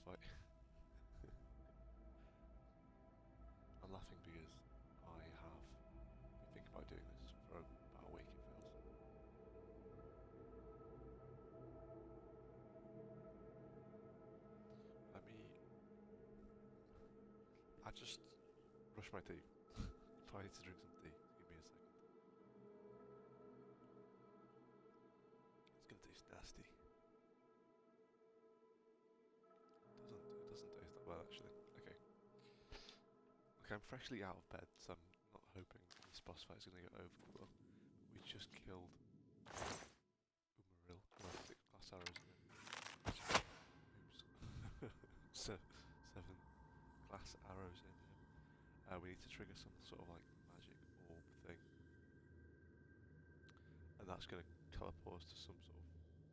fight. I'm laughing because I have been thinking about doing this for about a week, it feels. I just brush my teeth. I need to drink some tea. Give me a second. It's gonna taste nasty. It doesn't taste that bad actually. Okay. Look, I'm freshly out of bed, so I'm not hoping this boss fight is gonna go over well. We just killed Umaril. Oh, 6 glass arrows in it. Oops. So, 7 glass arrows in him. We need to trigger some sort of like magic orb thing. And that's going to teleport us to some sort of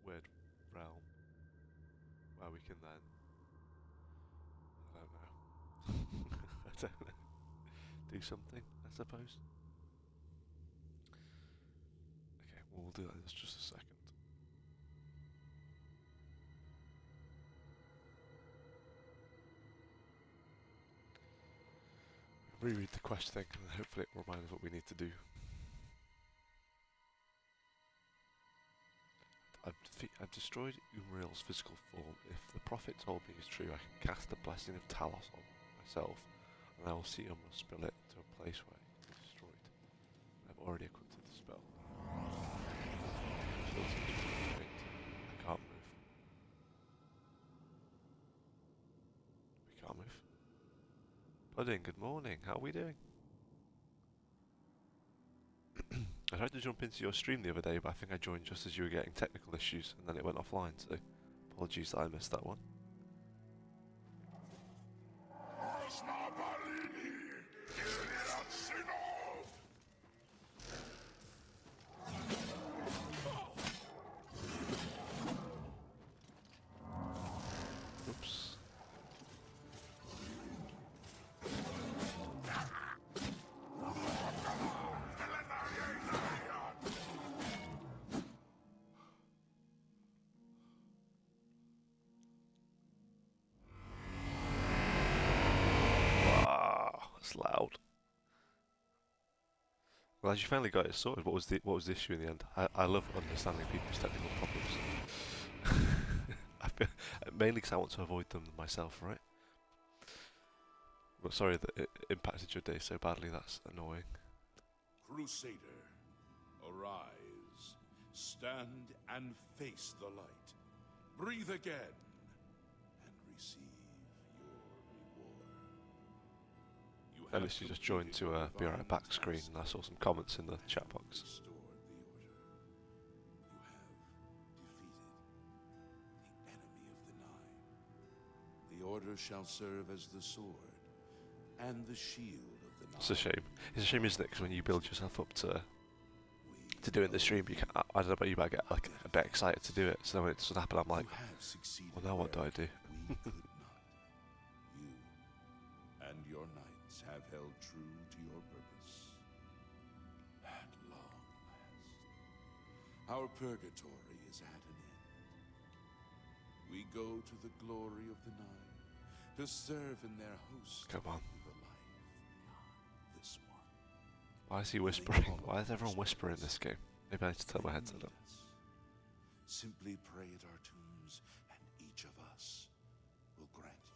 weird realm where we can then, I don't know, I don't know, do something, I suppose. Okay, well, we'll do that in just a second. Reread the quest thing and hopefully it will remind us what we need to do. I've destroyed Umriel's physical form. If the prophet told me is true, I can cast the blessing of Talos on myself, and I will see Umriel spill it to a place where it can be destroyed. I've already equipped the spell. I can't move. We can't move. Pudding, good morning. How are we doing? I tried to jump into your stream the other day, but I think I joined just as you were getting technical issues, and then it went offline, so apologies that I missed that one. Oops. Loud. Well, as you finally got it sorted, what was the issue in the end? I love understanding people's technical problems. Mainly because I want to avoid them myself, right? But sorry that it impacted your day so badly. That's annoying. Crusader, arise, stand and face the light. Breathe again and receive your reward. At least you just joined to be right back screen, and I saw some comments in the chat box. Restored the order. You have defeated the enemy of the Nine. The order shall serve as the sword and the shield of the Nine. It's a shame. It's a shame, isn't it? Because when you build yourself up to doing the stream, you can, I don't know about you, but I get like a bit excited to do it. So when it doesn't happen, I'm like, well, now what do I do? We could not. You and your knights have held true to your purpose. At long last, our purgatory is at an end. We go to the glory of the Nine to serve in their host. Come on. The life beyond this one. Why is he whispering? Why is everyone whispering in this game? Maybe I need to turn my headset up. Simply pray at our tombs, and each of us will grant you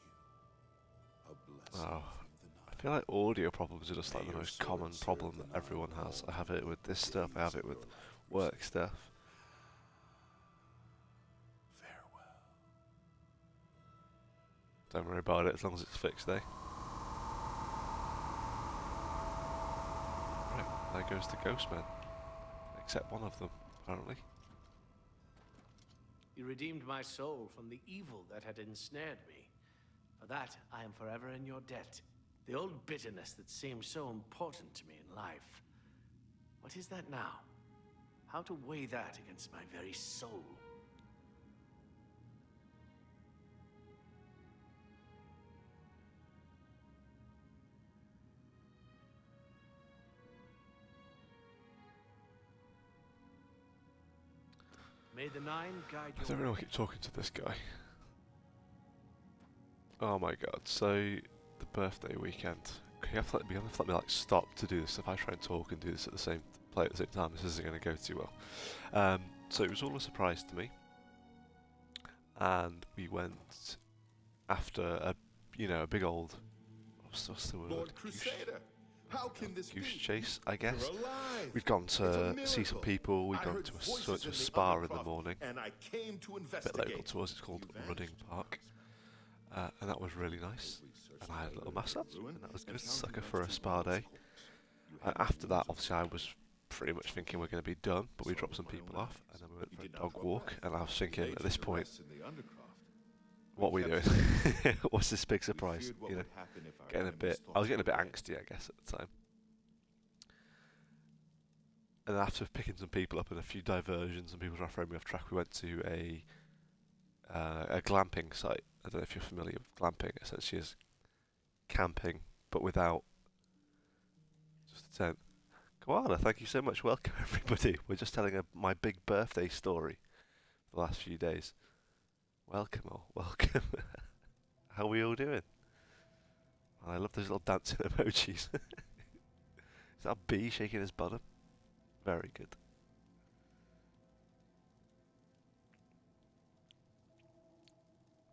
a blessing Oh, from the Nine. I feel like audio problems are just like the most common problem that everyone has. I have it with this stuff, I have it with work stuff. Farewell. Don't worry about it as long as it's fixed, eh? Right, there goes the ghost men. Except one of them, apparently. You redeemed my soul from the evil that had ensnared me. For that, I am forever in your debt. The old bitterness that seemed so important to me in life. What is that now? How to weigh that against my very soul? May the Nine guide I your don't really want to keep talking to this guy. Oh my god, so the birthday weekend. You have to let me like stop to do this. If I try and talk and do this at the same time, this isn't going to go too well. So it was all a surprise to me, and we went after a big old what's the word? Lord Crusader, how can this Goose be? chase, I guess. You're alive. We'd gone It's to a see some miracle. people. We'd I gone heard to a voices in the spa in the Undercroft, morning. and I came to A bit investigate. local to us, it's called You Running vanished. Park. And that was really nice. We searched And I had a the little ruins massage, ruin and that was and good. found Sucker you for a next to spa Roland's day. corpse. You had After no that, reason obviously, I was pretty much thinking we're going to be done, but we dropped some people off, and then we went You for a did not dog go walk, back. and I was You thinking laid at this to point, rest in the Undercroft. what are we doing? kept What's this big We surprise? feared what You know, would happen if our getting a enemies bit. thought I was getting a you bit were dead. angsty, I guess, at the time. And then after picking some people up and a few diversions and people trying to throw me off track, we went to a glamping site. I don't know if you're familiar with glamping. Essentially, is camping but without just a tent. Koala, thank you so much. Welcome everybody. We're just telling my big birthday story for the last few days. Welcome all. Welcome. How are we all doing? I love those little dancing emojis. Is that a bee shaking his bottom? Very good.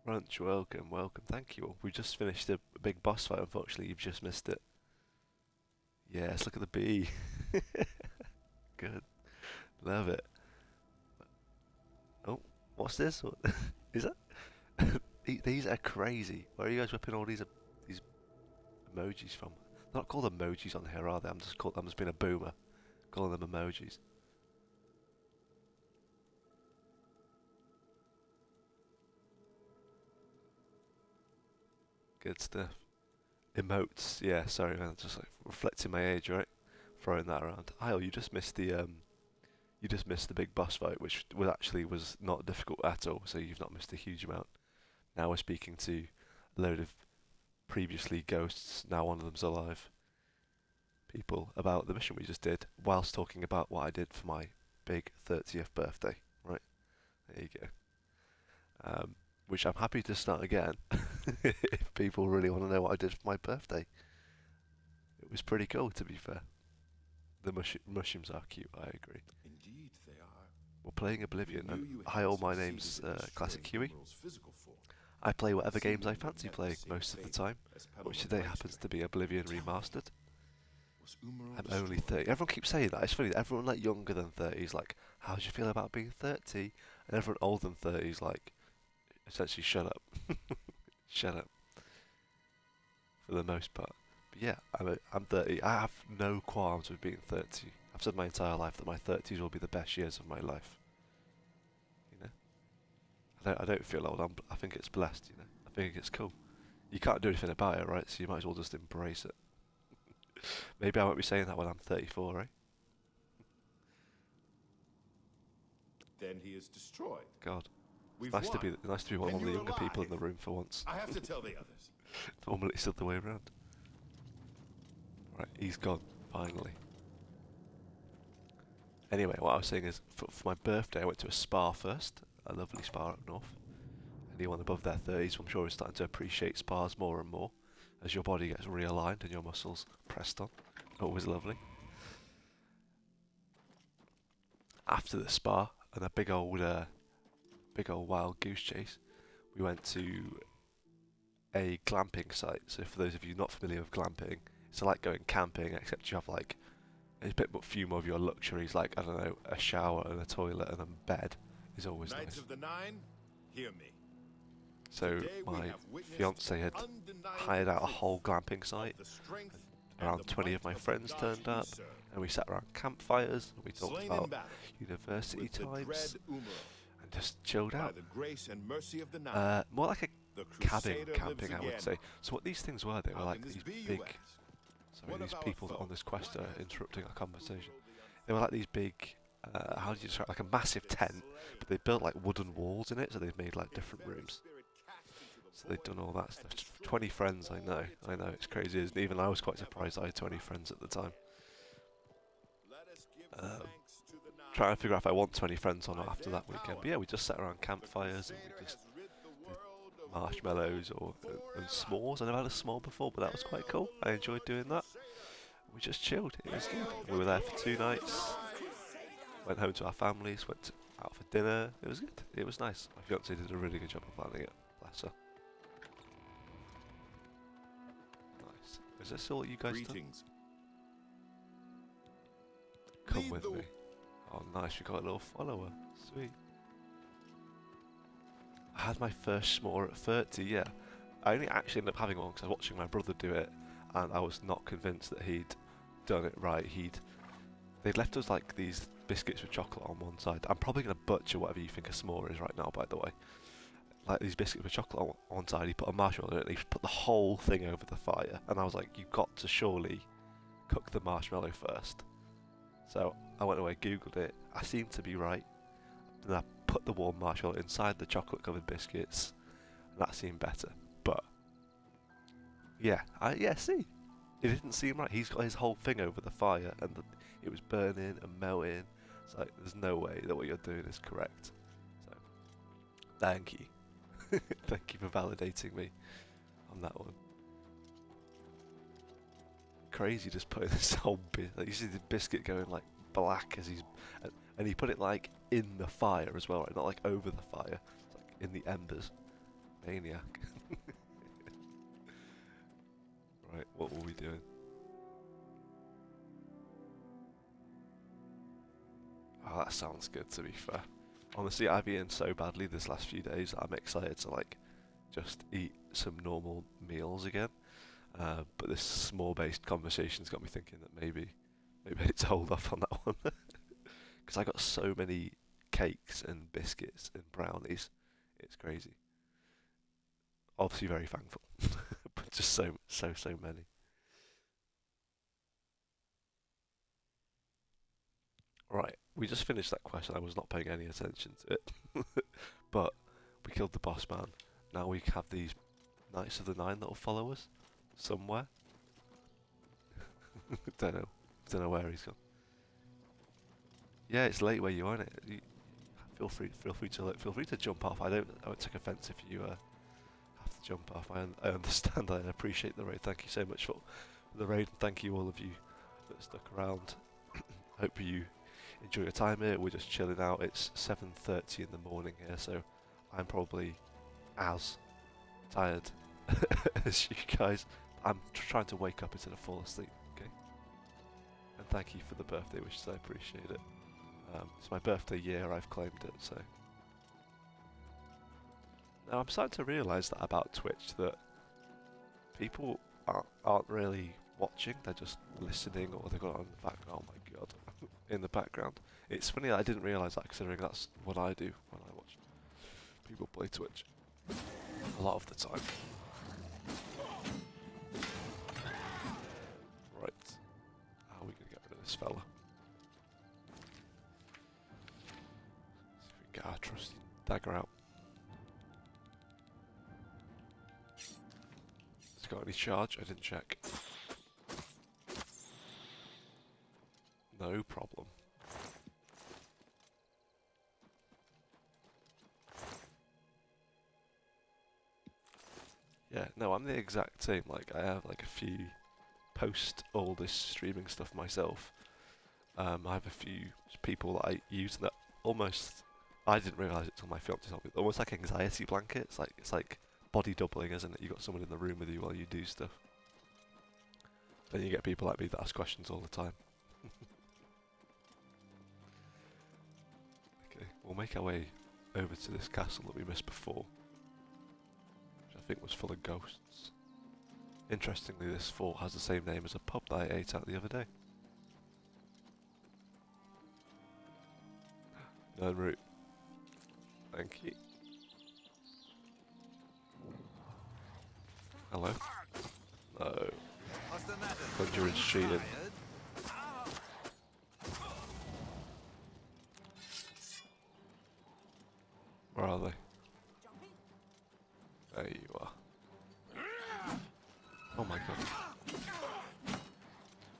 Runch, welcome, welcome. Thank you all. We just finished a big boss fight. Unfortunately, you've just missed it. Yes, look at the bee. Good. Love it. Oh, what's this? What is that? These are crazy. Where are you guys whipping all these emojis from? They're not called emojis on here, are they? I'm just being a boomer, calling them emojis. Good stuff. Emotes, yeah. Sorry, man. Just like reflecting my age, right? Throwing that around. Isle, you just missed the big boss fight, which was not difficult at all. So you've not missed a huge amount. Now we're speaking to a load of previously ghosts. Now one of them's alive. People about the mission we just did, whilst talking about what I did for my big 30th birthday. Right, there you go. Which I'm happy to start again if people really want to know what I did for my birthday. It was pretty cool, to be fair. The mushrooms are cute, I agree. Indeed, they are. We're playing Oblivion, We knew and you hi had all, my succeeded name's in Classic destroying Huey. Umaral's physical form. I play whatever games I Seemingly fancy met the playing same most of the fate time, as which Petalum today Lightstream. happens to be Oblivion Tell me, Remastered. was Umaral I'm only destroyed? 30. Everyone keeps saying that. It's funny. Everyone like younger than 30 is like, how do you feel about being 30? And everyone older than 30 is like, essentially, shut up. Shut up. For the most part. But yeah, I'm 30. I have no qualms with being 30. I've said my entire life that my 30s will be the best years of my life. You know? I don't feel old. I think it's blessed, you know? I think it's cool. You can't do anything about it, right? So you might as well just embrace it. Maybe I won't be saying that when I'm 34, right? Then he is destroyed. God. We've Nice won. to be one And of the you're younger people in the alive. room for once. I have to tell the others. Normally it's the other way around. Right, he's gone, finally. Anyway, what I was saying is, for my birthday I went to a spa first, a lovely spa up north. Anyone above their 30s, I'm sure is starting to appreciate spas more and more, as your body gets realigned and your muscles pressed on. Always lovely. After the spa and a big old wild goose chase, we went to a glamping site. So for those of you not familiar with glamping, it's like going camping, except you have like a few more of your luxuries, like, I don't know, a shower and a toilet and a bed is always Knights nice. of the Nine, hear me. So Today we my have witnessed fiance had undeniable hired out a proof whole glamping of site. the strength and Around the 20 might of my the friends gods turned we up, serve. and we sat around campfires and we talked Slain in about battle university with the times dread Umaral, and just chilled by out. the grace and mercy of the Nine, More like a the cabin Crusader camping, lives I would again. say. So what these things were, they were How like can this these be, you big. ask? Sorry, One these of our people foes. on this quest are What has interrupting our the conversation. world They were like these big. How do you describe? Like a massive tent, but they built like wooden walls in it, so they've made like different rooms. So they've done all that stuff. 20 friends, I know, it's crazy. Isn't it? Even I was quite surprised I had 20 friends at the time. Trying to figure out if I want 20 friends or not after that weekend. But yeah, we just sat around campfires and we just did marshmallows or and s'mores. I never had a s'more before, but that was quite cool. I enjoyed doing that. We just chilled. It was good. We were there for 2 nights. Went home to our families. Out for dinner. It was good. It was nice. My fiance did a really good job of planning it. Bless her. Nice. Is this all you guys done? Come with me. Oh, nice. We got a little follower. Sweet. I had my first s'more at 30, yeah. I only actually ended up having one because I was watching my brother do it, and I was not convinced that he'd done it right. They'd left us like these biscuits with chocolate on one side. I'm probably going to butcher whatever you think a s'more is right now, by the way. Like these biscuits with chocolate on one side, he put a marshmallow in it, and he put the whole thing over the fire. And I was like, you've got to surely cook the marshmallow first. So I went away, googled it. I seemed to be right. Then I put the warm marshmallow inside the chocolate-covered biscuits, and that seemed better. But yeah, see, it didn't seem right. He's got his whole thing over the fire, and it was burning and melting. It's like there's no way that what you're doing is correct. So thank you, thank you for validating me on that one. Crazy, just putting this whole bit. Like, you see the biscuit going like black as and he put it like in the fire as well, right? Not like over the fire. It's like in the embers. Maniac. Right, what were we doing? Oh, that sounds good, to be fair. Honestly, I've eaten so badly this last few days that I'm excited to like just eat some normal meals again. But this s'more-based conversation's got me thinking that maybe I need to hold off on that one. Because I got so many cakes and biscuits and brownies. It's crazy. Obviously very thankful. But just so many. Right, we just finished that quest. I was not paying any attention to it. But we killed the boss man. Now we have these Knights of the Nine that will follow us somewhere. Don't know where he's gone. Yeah, it's late where you are, isn't it? Feel free to jump off. I won't take offence if you have to jump off. I understand. I appreciate the raid. Thank you so much for the raid, and thank you all of you that stuck around. Hope you enjoy your time here. We're just chilling out. It's 7:30 in the morning here, so I'm probably as tired as you guys. I'm trying to wake up instead of fall asleep. Okay. And thank you for the birthday wishes. I appreciate it. It's my birthday year, I've claimed it, so. Now I'm starting to realise that about Twitch, that people aren't really watching, they're just listening, or they've got it on the background. Oh my god, in the background. It's funny that I didn't realise that, considering that's what I do when I watch people play Twitch. A lot of the time. Right, how are we going to get rid of this fella? Get our trusty dagger out. Has it got any charge? I didn't check. No problem. Yeah, no, I'm the exact same. Like, I have like a few post all this streaming stuff myself. I have a few people that I use that almost. I didn't realise it till my fiance told me. Almost like anxiety blanket. It's like body doubling, isn't it? You got someone in the room with you while you do stuff. Then you get people like me that ask questions all the time. Okay, we'll make our way over to this castle that we missed before, which I think was full of ghosts. Interestingly, this fort has the same name as a pub that I ate at the other day. Known route. Thank you. Hello? No. Conjuring's cheating. Where are they? There you are. Oh my god.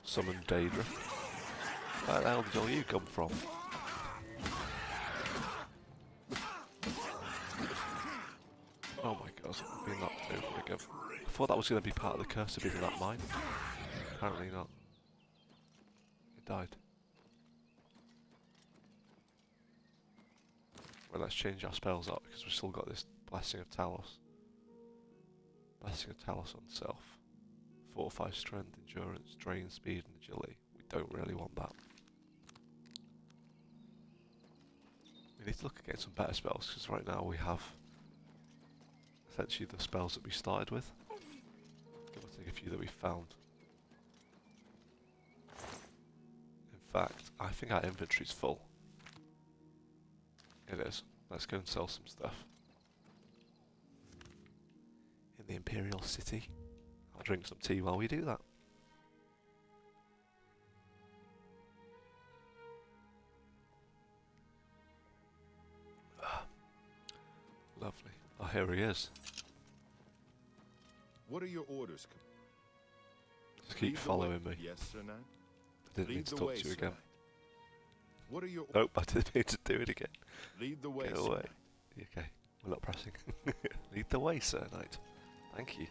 Summon Daedra. Where the hell did all you come from? Oh my god. thought that was going to be part of the curse of being in that mine. Apparently not. It died. Well, let's change our spells up because we've still got this Blessing of Talos. Blessing of Talos on self. Fortify strength, endurance, drain speed and agility. We don't really want that. We need to look at getting some better spells because right now we have essentially the spells that we started with. Give or take a few that we found. In fact, I think our inventory's full. It is. Let's go and sell some stuff. In the Imperial City. I'll drink some tea while we do that. Lovely. Oh, here he is. What are your orders? Just keep following me. Yes, Sir Knight. I didn't mean to talk to you again. What are your Nope, I didn't mean to do it again. Lead the way. Get away. Okay, we're not pressing. Lead the way, Sir Knight. Thank you.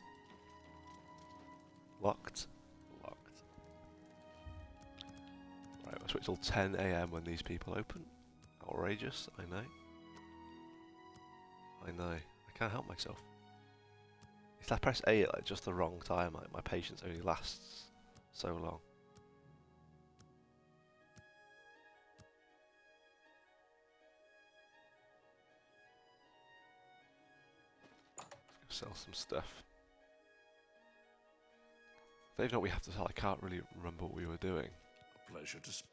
Locked. Locked. Right, let's wait till 10 AM when these people open. Outrageous, I know. I know. I can't help myself. If I press A at like just the wrong time, like my patience only lasts so long. Let's go sell some stuff. I don't even know what we have to sell. I can't really remember what we were doing. A pleasure to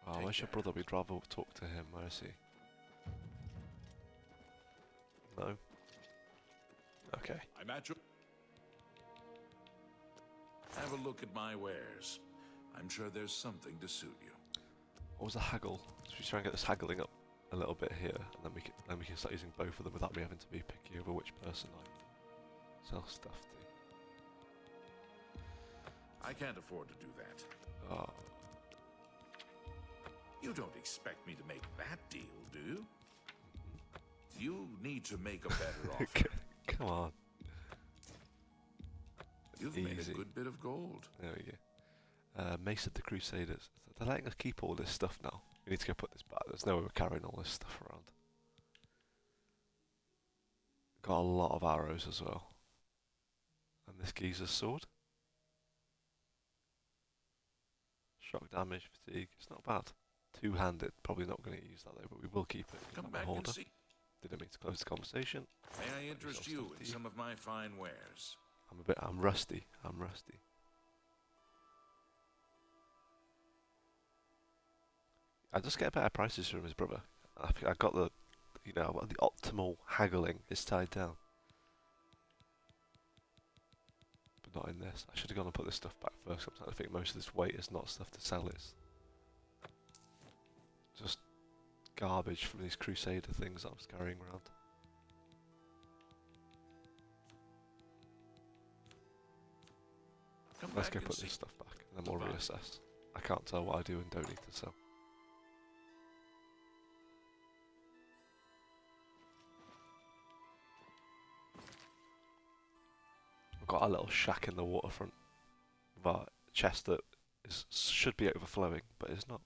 Oh, where's your brother? We'd rather talk to him. Where is he? No. Okay. I'm at your... Have a look at my wares. I'm sure there's something to suit you. What was the haggle? Should we try and get this haggling up a little bit here, and then we can start using both of them without me having to be picky over which person I sell stuff to. I can't afford to do that. Oh. You don't expect me to make that deal, do you? You need to make a better offer. Come on. You've made Easy. a good bit of gold. There we go. Mace of the Crusaders. They're letting us keep all this stuff now. We need to go put this back. There's no way we're carrying all this stuff around. Got a lot of arrows as well. And this geezer's sword. Shock damage, fatigue. It's not bad. Two-handed. Probably not going to use that though, but we will keep it. Come in back the and holder. see. Didn't mean to close the conversation. May I interest you in some of my fine wares? I'm rusty. I'm rusty. I just get better prices from his brother. I think I got the, the optimal haggling is tied down. But not in this. I should have gone and put this stuff back first. I think most of this weight is not stuff to sell. It's just garbage from these Crusader things that I was carrying around. Let's go put this stuff back and then we'll reassess. I can't tell what I do and don't need to sell. We've got a little shack in the waterfront with our chest that should be overflowing, but it's not.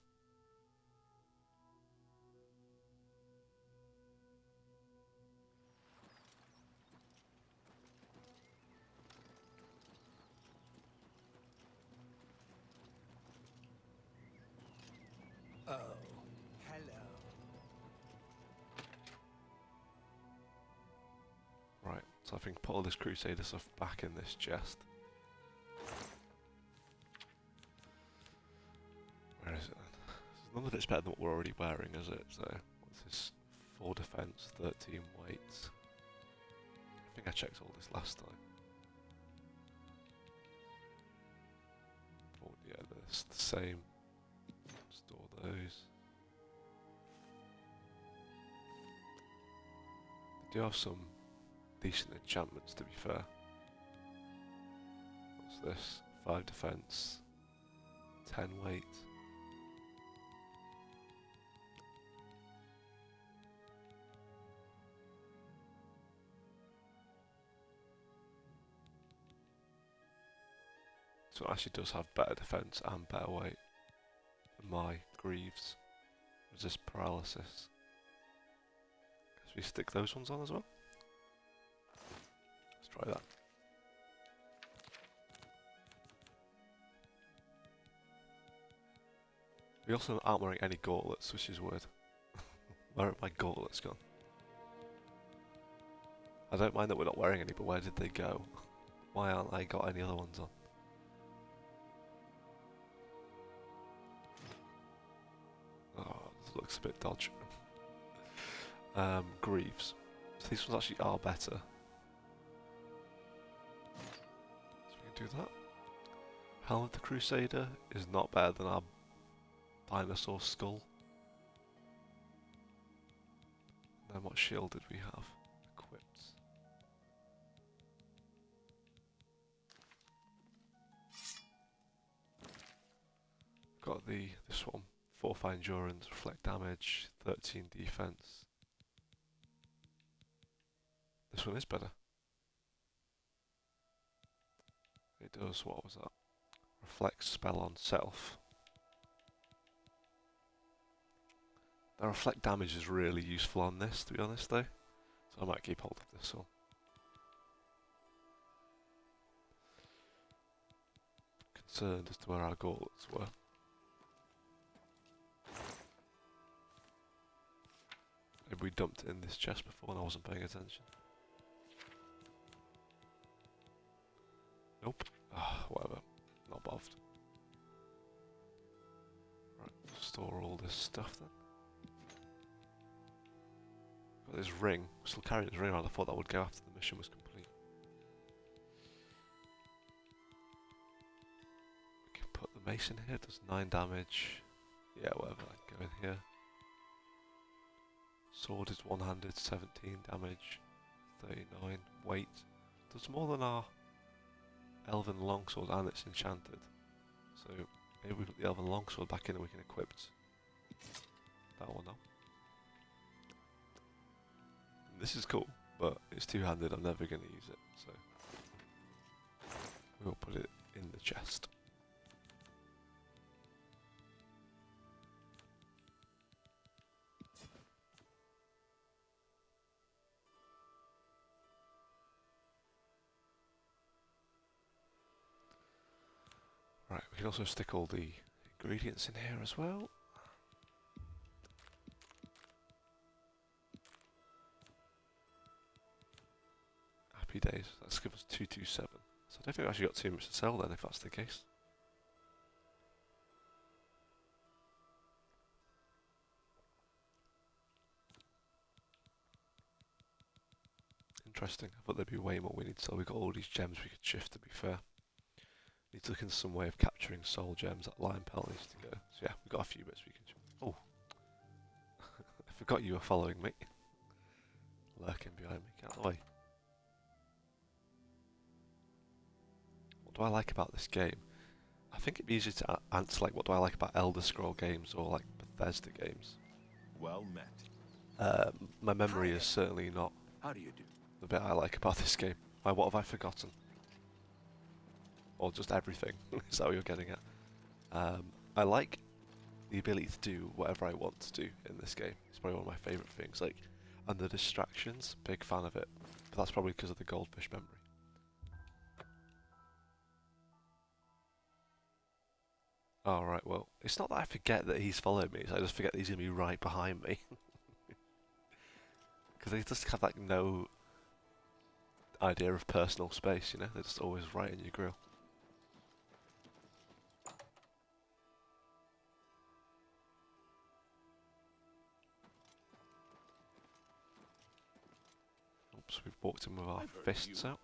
Oh, hello. Right, so I think put all this Crusader stuff back in this chest. Where is it then? None of it's better than what we're already wearing, is it? So, what's this? 4 defense, 13 weight. I think I checked all this last time. Oh, yeah, it's the same. Store those. They do have some decent enchantments, to be fair. What's this? 5 defense, 10 weight. So it actually does have better defense and better weight than my Greaves. Resist paralysis. Guess we stick those ones on as well. Let's try that. We also aren't wearing any gauntlets, which is weird. Where have my gauntlets gone? I don't mind that we're not wearing any, but where did they go? Why aren't I got any other ones on? Oh, this looks a bit dodgy. Greaves. So these ones actually are better. So we can do that. Helm of the Crusader is not better than our dinosaur skull. And then what shield did we have equipped? Got this one. 4 fire endurance, reflect damage, 13 defense. This one is better. It does, what was that? Reflect spell on self. The reflect damage is really useful on this, to be honest though. So I might keep hold of this one. Concerned as to where our gauntlets were. Maybe we dumped it in this chest before and I wasn't paying attention. Nope. Whatever. Not bothered. Right, store all this stuff then. Got this ring. We're still carrying this ring around. I thought that would go after the mission was complete. We can put the mace in here. Does 9 damage. Yeah, whatever. I can go in here. Sword is one-handed, 17 damage, 39 weight. Does more than our elven longsword, and it's enchanted. So maybe we put the elven longsword back in and we can equip that one now. This is cool, but it's two-handed. I'm never going to use it, so we'll put it in the chest. Right, we can also stick all the ingredients in here as well. Happy days. Let's give us 227. So I don't think I've actually got too much to sell then, if that's the case. Interesting. I thought there'd be way more we need to sell. We've got all these gems we could shift, to be fair. Need to look into some way of capturing soul gems. That lion pelt needs to go. So yeah, we've got a few bits we can... Oh! I forgot you were following me. Lurking behind me. Get out of the way. What do I like about this game? I think it'd be easier to answer like what do I like about Elder Scroll games or like Bethesda games. Well met. My memory is certainly not How do you do? the bit I like about this game. What have I forgotten? Or just everything. Is that what you're getting at? I like the ability to do whatever I want to do in this game. It's probably one of my favourite things. Like, and the distractions, big fan of it. But that's probably because of the goldfish memory. Alright, well, it's not that I forget that he's following me, I just forget that he's going to be right behind me. Because they just have like no idea of personal space, you know? They're just always right in your grill. Oops, we've walked in with our fists out.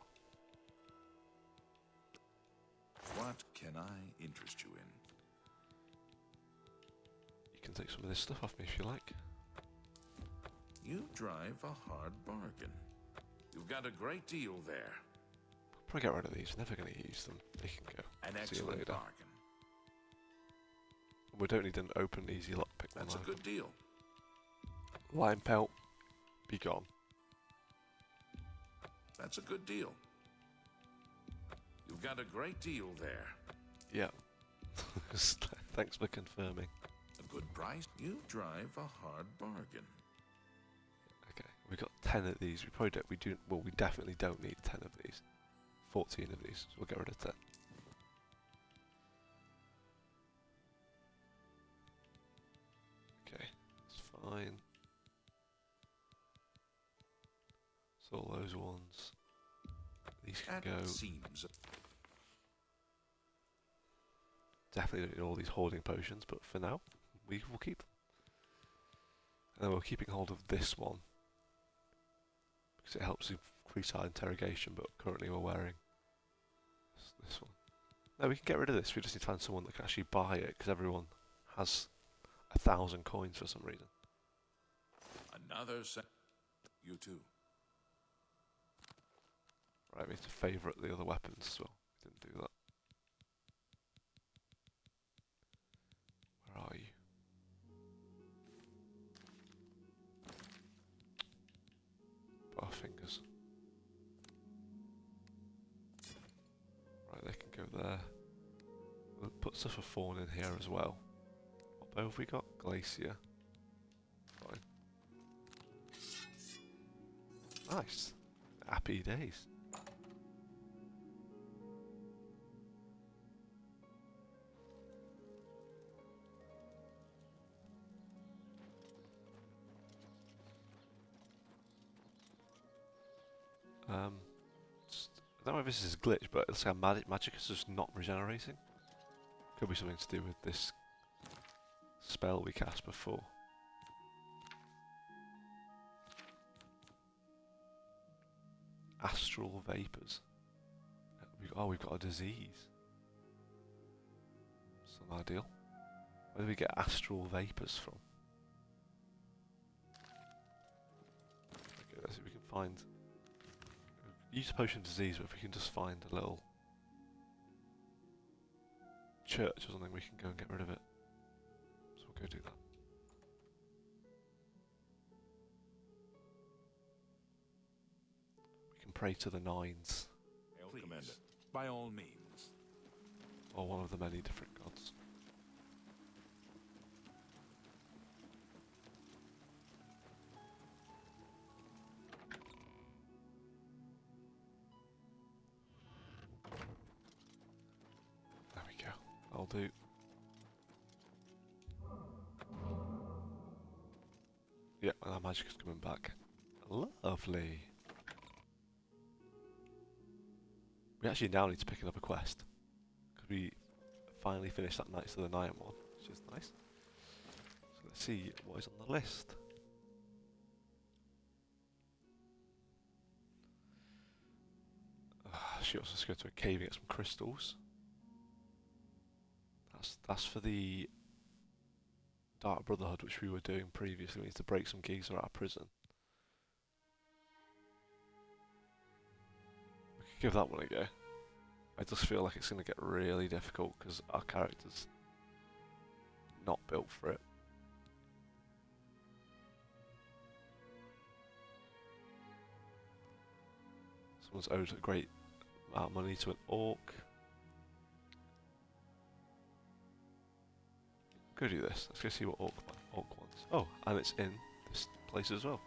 What can I interest you in? You can take some of this stuff off me if you like. You drive a hard bargain. You've got a great deal there. Probably get rid of these, never going to use them. They can go. An See you excellent later. bargain. We don't need an open, easy lockpick. That's a good deal. Lion pelt, be gone. That's a good deal. You've got a great deal there. Yeah. Thanks for confirming. A good price. You drive a hard bargain. Okay, we got 10 of these. We probably don't. We do. Well, we definitely don't need 10 of these. 14 of these. So we'll get rid of 10. Okay, it's fine. So all those ones. These can That go. seems Definitely don't need all these hoarding potions, but for now, we will keep them. And then we're keeping hold of this one because it helps increase our interrogation, but currently we're wearing this one. No, we can get rid of this. We just need to find someone that can actually buy it because everyone has 1,000 coins for some reason. another set. You too. Right, we need to favourite the other weapons as well. We didn't do that. Where are you? Barfingers. Right, they can go there. We'll put stuff for Fawn in here as well. What bow have we got? Glacier. Fine. Nice. Happy days. I don't know if this is a glitch, but it looks like magic is just not regenerating. Could be something to do with this spell we cast before. Astral vapors. We've got a disease. It's not ideal. Where do we get astral vapors from? Okay, let's see if we can find. Use a potion of disease, but if we can just find a little church or something, we can go and get rid of it. So we'll go do that. We can pray to the nines. Please, Commander. By all means. Or one of the many different gods. There we go. I'll do. Yeah, and our magic is coming back. Lovely. We actually now need to pick up a quest. Because we finally finished that Knights of the Night one, which is nice. So let's see what is on the list. She also has to go to a cave and get some crystals. That's for the Dark Brotherhood, which we were doing previously. We need to break some geezer out of prison. We could give that one a go. I just feel like it's going to get really difficult because our character's not built for it. Someone's owed a great amount of money to an orc. Go do this. Let's go see what orc wants. Oh, and it's in this place as well.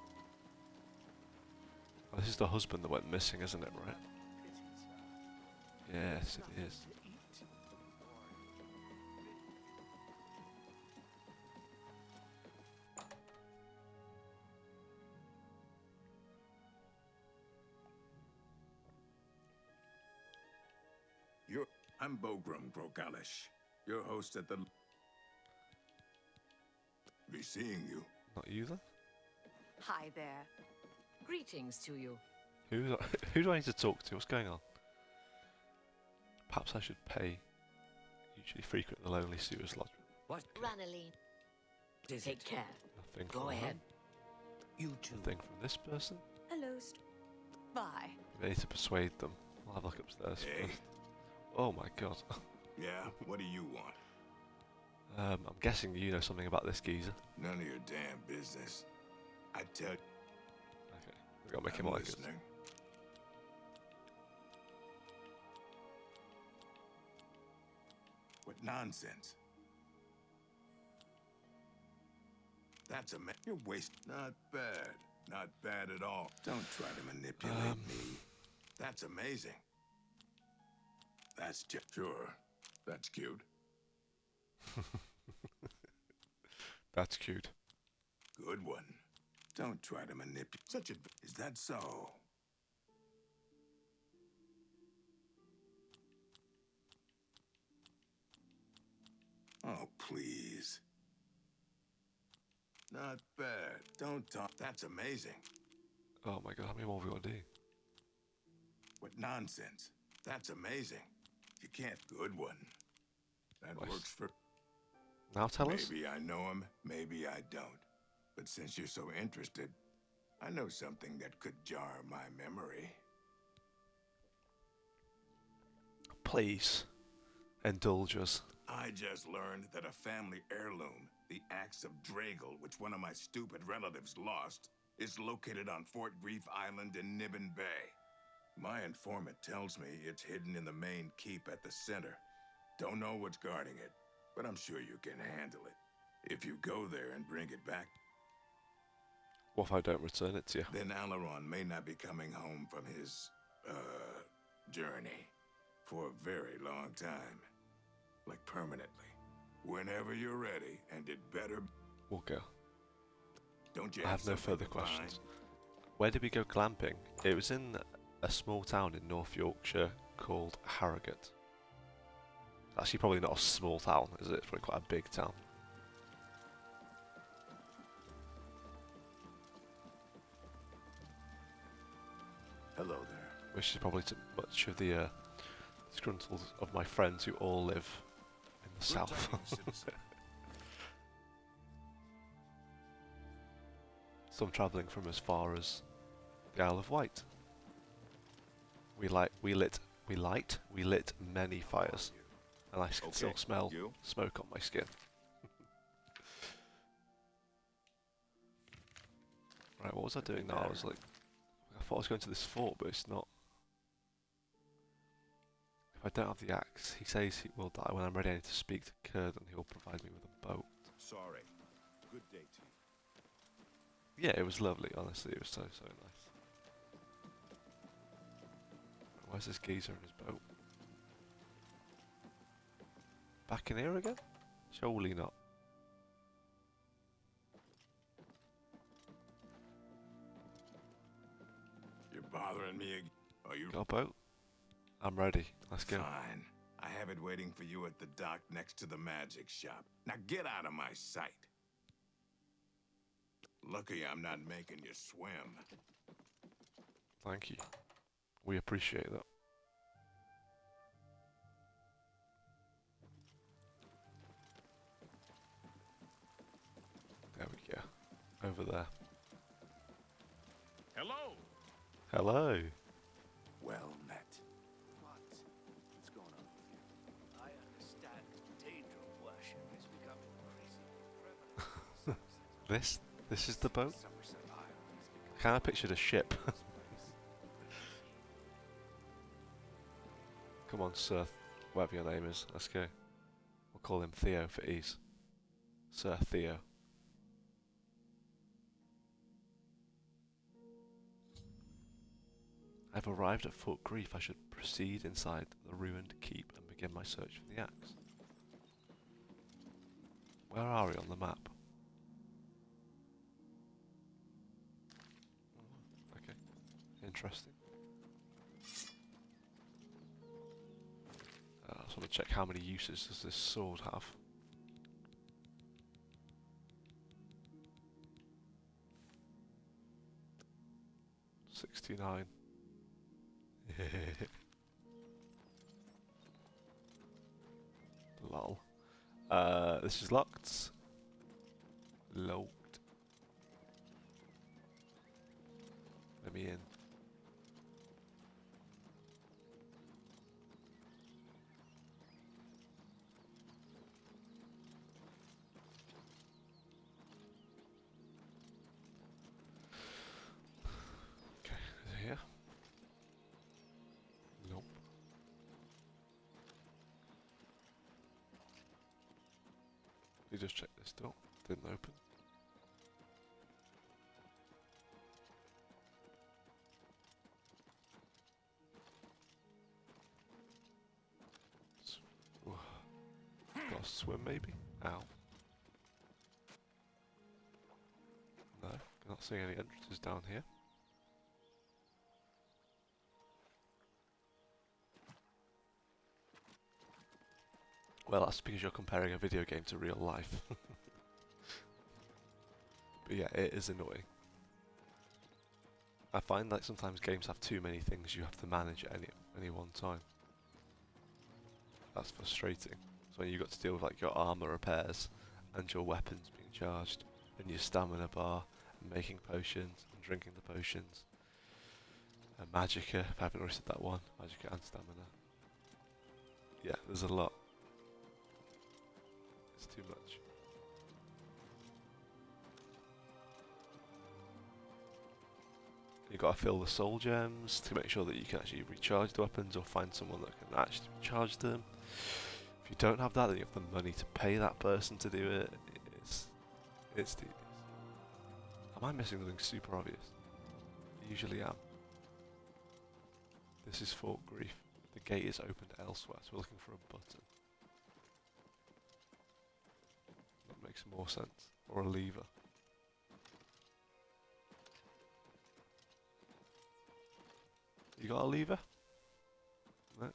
Oh, this is the husband that went missing, isn't it, right? Yes, it is. I'm Bogram Grogalish, your host at the... Be seeing you. Not you then? Hi there. Greetings to you. Who do I need to talk to? What's going on? Perhaps I should pay. Usually frequent the lonely sewers lodge. What? Ranaline. Take care. Nothing Go from ahead. them. You too. Nothing from this person. Hello. Bye. We need to persuade them. I'll have a look upstairs Hey. first. Oh my god. Yeah, what do you want? I'm guessing you know something about this geezer. None of your damn business. I tell you. Okay, we gotta make him I'm like us. listening. What nonsense. That's you're wasting. Not bad. Not bad at all. Don't try to manipulate me. That's amazing. That's just... Sure. That's cute. That's cute. Good one. Don't try to manipulate. Such a... Is that so? Oh, please. Not bad. Don't talk. That's amazing. Oh my god, how many more have we got to do? What nonsense. That's amazing. You can't. Good one. That Nice. works for... Now tell us. Maybe I know him, maybe I don't. But since you're so interested, I know something that could jar my memory. Please, indulge us. I just learned that a family heirloom, the axe of Dragal, which one of my stupid relatives lost, is located on Fort Grief Island in Nibbin Bay. My informant tells me it's hidden in the main keep at the center. Don't know what's guarding it, but I'm sure you can handle it. If you go there and bring it back, What if I don't return it to you? then Alaron may not be coming home from his, journey for a very long time. Like permanently. Whenever you're ready, and it better... We'll go. Don't you I have no something further to find? questions. Where did we go glamping? It was in a small town in North Yorkshire called Harrogate. Actually, probably not a small town, is it? It's probably quite a big town. Hello there. Which is probably too much of the disgruntles of my friends who all live in the south. tidings, citizen. Some travelling from as far as the Isle of Wight. We lit many fires, and I can still Okay, smell you? smoke on my skin. Right, what was I doing now? I was like, I thought I was going to this fort, but it's not. If I don't have the axe, he says he will die. When I'm ready, I need to speak to Kurdan. He'll provide me with a boat. Sorry. Good day to you. Yeah, it was lovely, honestly. It was so nice. Where's this geezer in his boat? Back in here again? Surely not. You're bothering me again. Are you... Got a boat? I'm ready. Let's go. Fine. I have it waiting for you at the dock next to the magic shop. Now get out of my sight. Lucky I'm not making you swim. Thank you. We appreciate that. There we go. Over there. Hello. Hello. Well met. What's going on with you? I understand Daedral worship is becoming increasingly prevalent. This is the boat? Somerset Isle has become Kind of pictured a ship. Come on, Sir, whatever your name is. Let's go. We'll call him Theo for ease. Sir Theo. I've arrived at Fort Grief. I should proceed inside the ruined keep and begin my search for the axe. Where are we on the map? Okay, interesting. I just want to check how many uses does this sword have. $69. Lol. This is locked. Locked. Let me in. Okay, is it here? Nope. me just check this door. Didn't open. Got to swim maybe? Ow. No, not seeing any entrances down here. Well, that's because you're comparing a video game to real life. But yeah, it is annoying. I find like sometimes games have too many things you have to manage at any one time. That's frustrating. So when you've got to deal with like your armor repairs and your weapons being charged and your stamina bar and making potions and drinking the potions. And magicka, if I haven't already said that one, magicka and stamina. Yeah, there's a lot. It's too much. You've got to fill the soul gems to make sure that you can actually recharge the weapons or find someone that can actually charge them. If you don't have that, then you have the money to pay that person to do it. It's tedious. Am I missing something super obvious? I usually am. This is Fort Grief. The gate is opened elsewhere, so we're looking for a button. That makes more sense. Or a lever. You got a lever? No.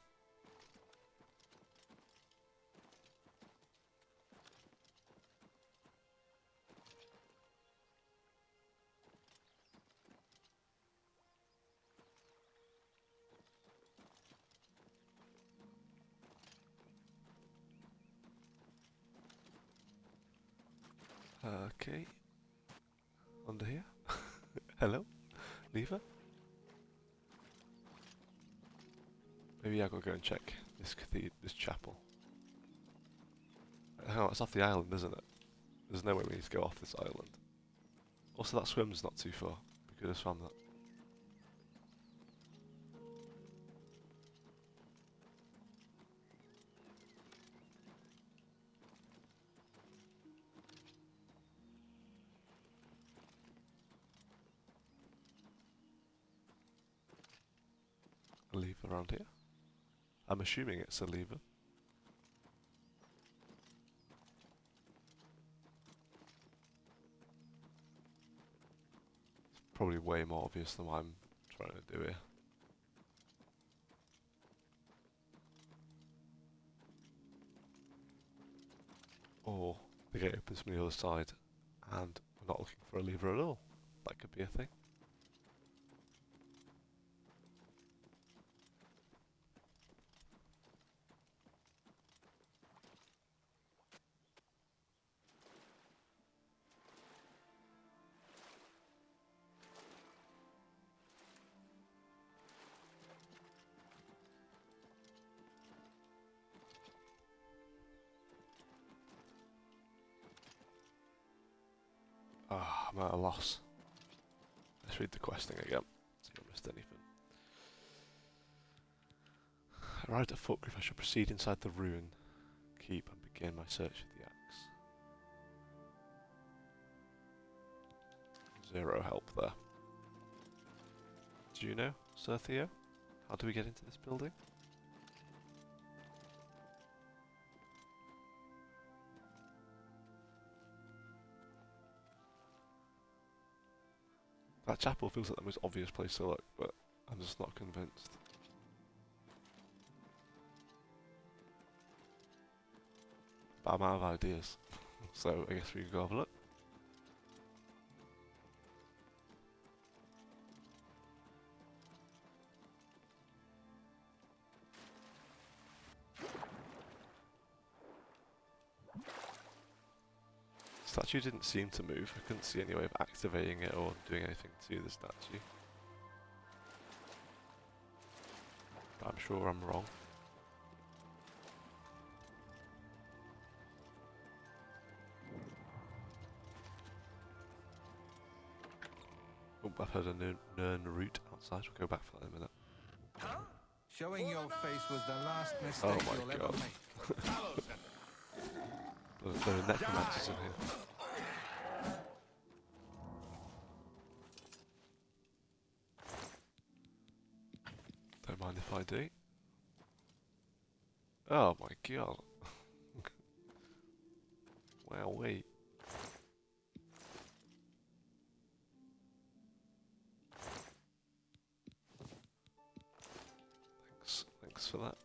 Okay. Under here. Hello? Lever? Maybe I gotta go and check this this chapel. Hang on, it's off the island, isn't it? There's no way we need to go off this island. Also, that swim's not too far. We could have swam that. A lever around here. I'm assuming it's a lever. It's probably way more obvious than what I'm trying to do here. Or the gate opens from the other side and we're not looking for a lever at all. That could be a thing. Ah, I'm at a loss. Let's read the questing again. See if I missed anything. Arrived at Fort Grief, I shall proceed inside the ruin keep and begin my search for the axe. Zero help there. Do you know, Sir Theo? How do we get into this building? That chapel feels like the most obvious place to look, but I'm just not convinced. But I'm out of ideas, so I guess we can go have a look. Statue didn't seem to move. I couldn't see any way of activating it or doing anything to the statue. But I'm sure I'm wrong. Oh, I've heard a Nern route outside. We'll go back for that in a minute. Huh? Showing your face was the last Oh mistake my you'll ever god. make. There are necromancers in here. Don't mind if I do. Oh my god. Wow, wait. Thanks for that.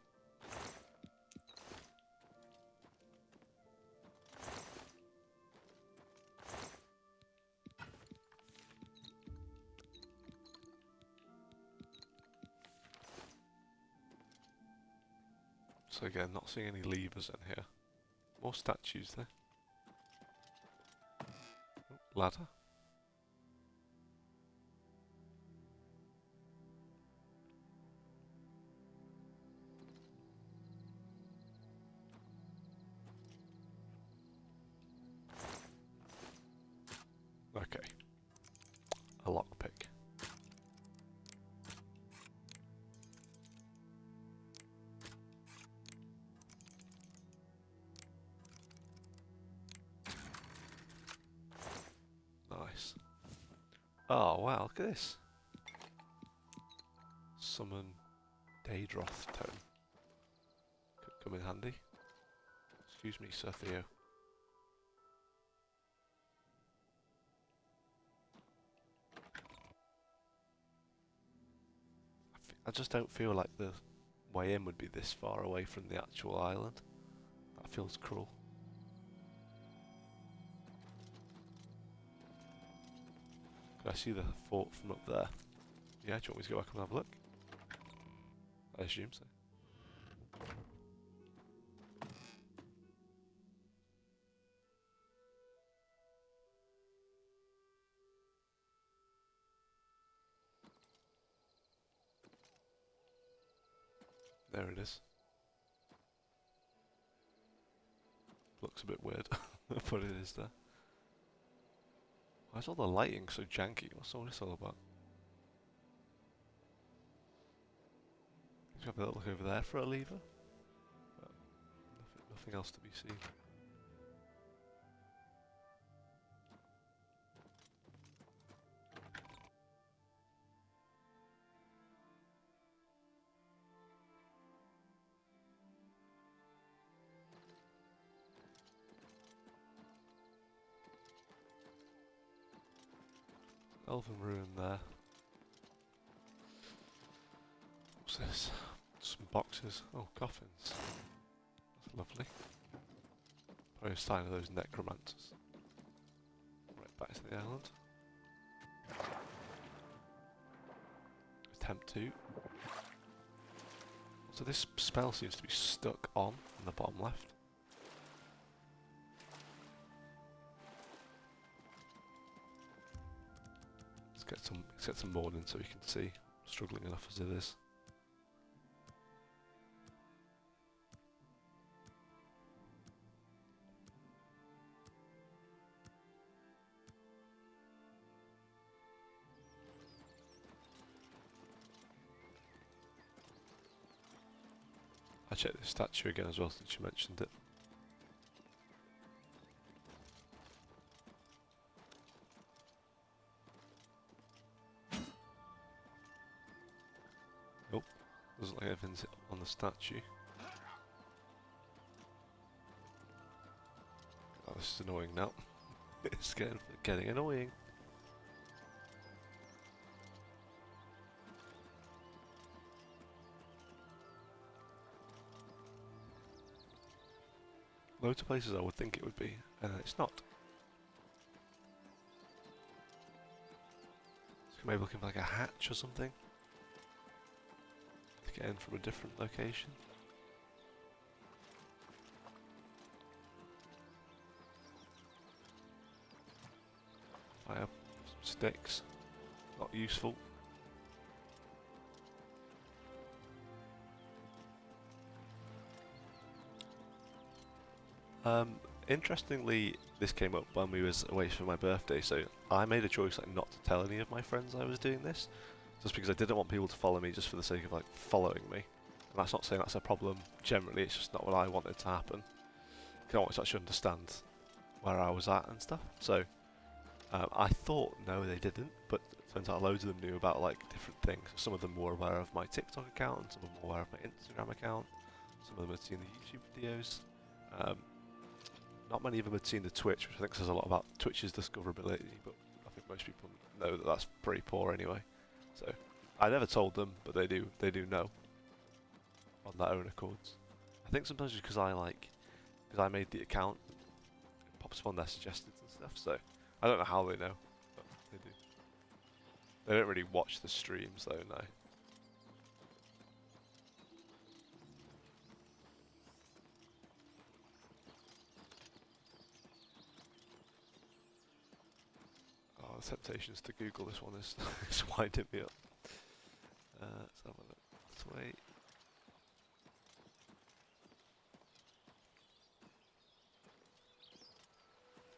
So again, not seeing any levers in here. More statues there. Oh, ladder. Okay. A lockpick. Nice. Oh wow, look at this. Summon Daedroth tome. Could come in handy. Excuse me, Sir Theo. I just don't feel like the way in would be this far away from the actual island. That feels cruel. Can I see the fort from up there? Yeah, do you want me to go back and have a look? I assume so. There it is. Looks a bit weird, but it is there. Why is all the lighting so janky? What's all this all about? Let's have a little look over there for a lever. But nothing else to be seen. Elven ruin there. What's this? Some boxes. Oh, coffins. That's lovely. Probably a sign of those necromancers. Right back to the island. Attempt 2. So this spell seems to be stuck on the bottom left. Let's get some morning so we can see. Struggling enough as it is. I checked this statue again as well since you mentioned it. Nope, doesn't look like anything's on the statue. Oh, this is annoying now. It's getting annoying. Loads of places I would think it would be, and it's not. So maybe looking for like a hatch or something to get in from a different location. Fire some sticks, not useful. Interestingly, this came up when we was away for my birthday, so I made a choice like not to tell any of my friends I was doing this, just because I didn't want people to follow me just for the sake of like following me. And that's not saying that's a problem generally, it's just not what I wanted to happen. 'cause I wanted to actually understand where I was at and stuff. So I thought no, they didn't, but it turns out loads of them knew about like different things. Some of them were aware of my TikTok account, and some of them were aware of my Instagram account. Some of them had seen the YouTube videos. Not many of them had seen the Twitch, which I think says a lot about Twitch's discoverability, but I think most people know that that's pretty poor anyway. So I never told them, but they do know on their own accords. I think sometimes just because I made the account, it pops up on their suggested and stuff. So I don't know how they know, but they do. They don't really watch the streams though, no. Oh, the temptations to Google this one is, is winding me up. Let's have a look. Let's wait.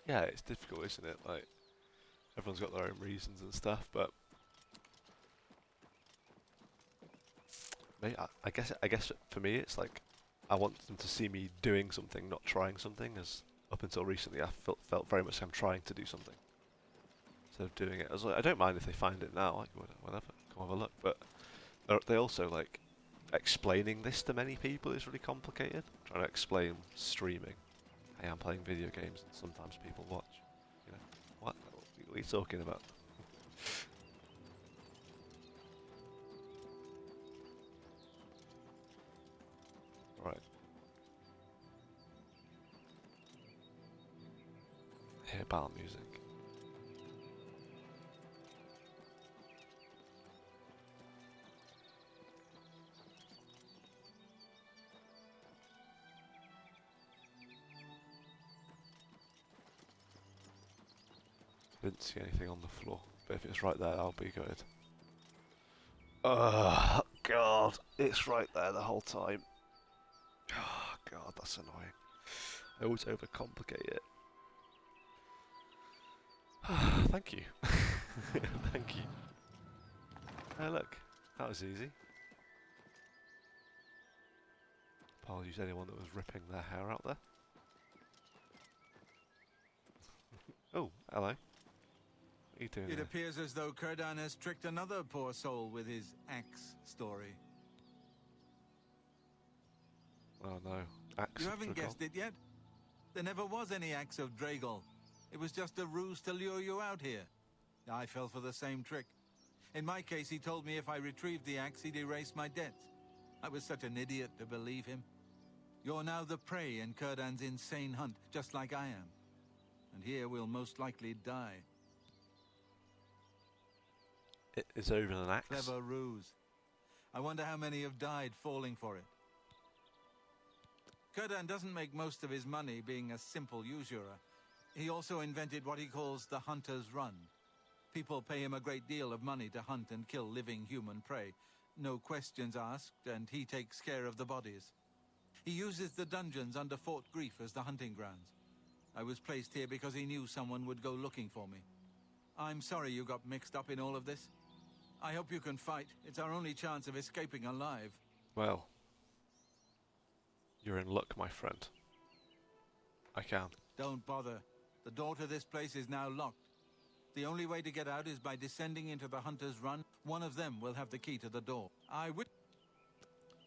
Yeah, it's difficult, isn't it? Like, everyone's got their own reasons and stuff, but I guess for me, it's like I want them to see me doing something, not trying something. As up until recently, I felt very much I'm trying to do something instead of doing it. I don't mind if they find it now, like whatever, come have a look. But they also like explaining this to many people is really complicated. Trying to explain streaming. Hey, I'm playing video games and sometimes people watch. You know, what are you talking about? Right. Hear battle music. Didn't see anything on the floor, but if it's right there, I'll be good. Oh God, it's right there the whole time. Oh God, that's annoying. I always overcomplicate it. Thank you. Thank you. Oh look, that was easy. Apologies to anyone that was ripping their hair out there. Oh, hello. What are you doing It there? appears as though Kurdan has tricked another poor soul with his axe story. Oh no, axe You of haven't Dragon. guessed it yet? There never was any axe of Dragol. It was just a ruse to lure you out here. I fell for the same trick. In my case, he told me if I retrieved the axe, he'd erase my debts. I was such an idiot to believe him. You're now the prey in Kurdan's insane hunt, just like I am. And here we'll most likely die. It's over an axe. Clever ruse. I wonder how many have died falling for it. Kurdan doesn't make most of his money being a simple usurer. He also invented what he calls the Hunter's Run. People pay him a great deal of money to hunt and kill living human prey. No questions asked, and he takes care of the bodies. He uses the dungeons under Fort Grief as the hunting grounds. I was placed here because he knew someone would go looking for me. I'm sorry you got mixed up in all of this. I hope you can fight. It's our only chance of escaping alive. Well, you're in luck, my friend. I can. Don't bother. The door to this place is now locked. The only way to get out is by descending into the Hunter's Run. One of them will have the key to the door. I would...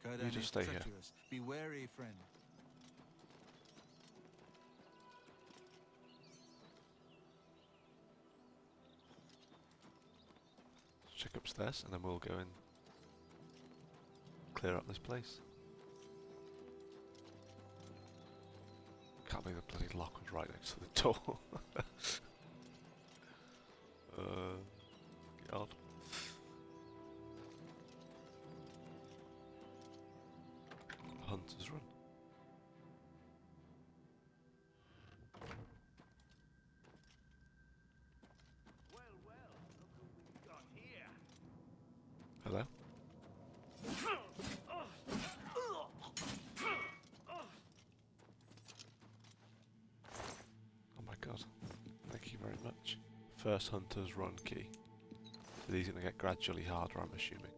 Kurdan You just is stay here. treacherous. Be wary, friend. Check upstairs and then we'll go and clear up this place. Can't believe the bloody lock was right next to the door. God. Hunter's Run. Hello? Oh my god. Thank you very much. First Hunter's Run key. So these are going to get gradually harder, I'm assuming.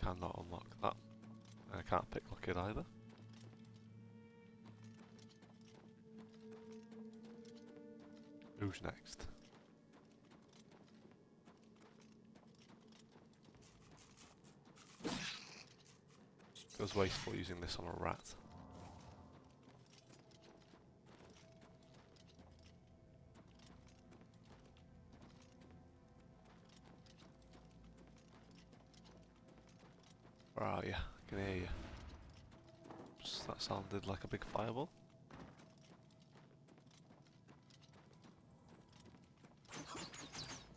Cannot unlock that. And I can't pick lock it either. Who's next? Feels wasteful using this on a rat. Where are you? I can hear you. Oops, that sounded like a big fireball.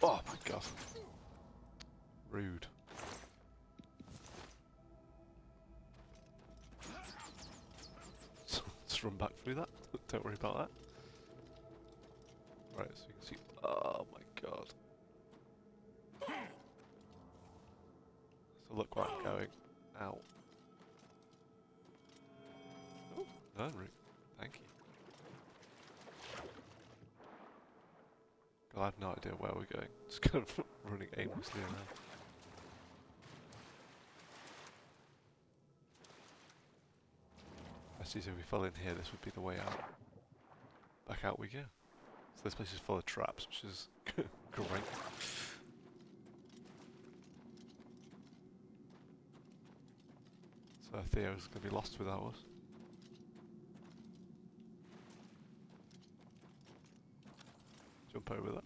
Oh my god. Rude. Let's run back through that. Don't worry about that. Right, so you can see. Oh my god. So look where I'm going. Ow. Oh, learn route. Thank you. God, I have no idea where we're going. Just kind of running aimlessly around. I see, so if we fell in here, this would be the way out. Back out we go. So this place is full of traps, which is great. So Theo's going to be lost without us. Jump over that.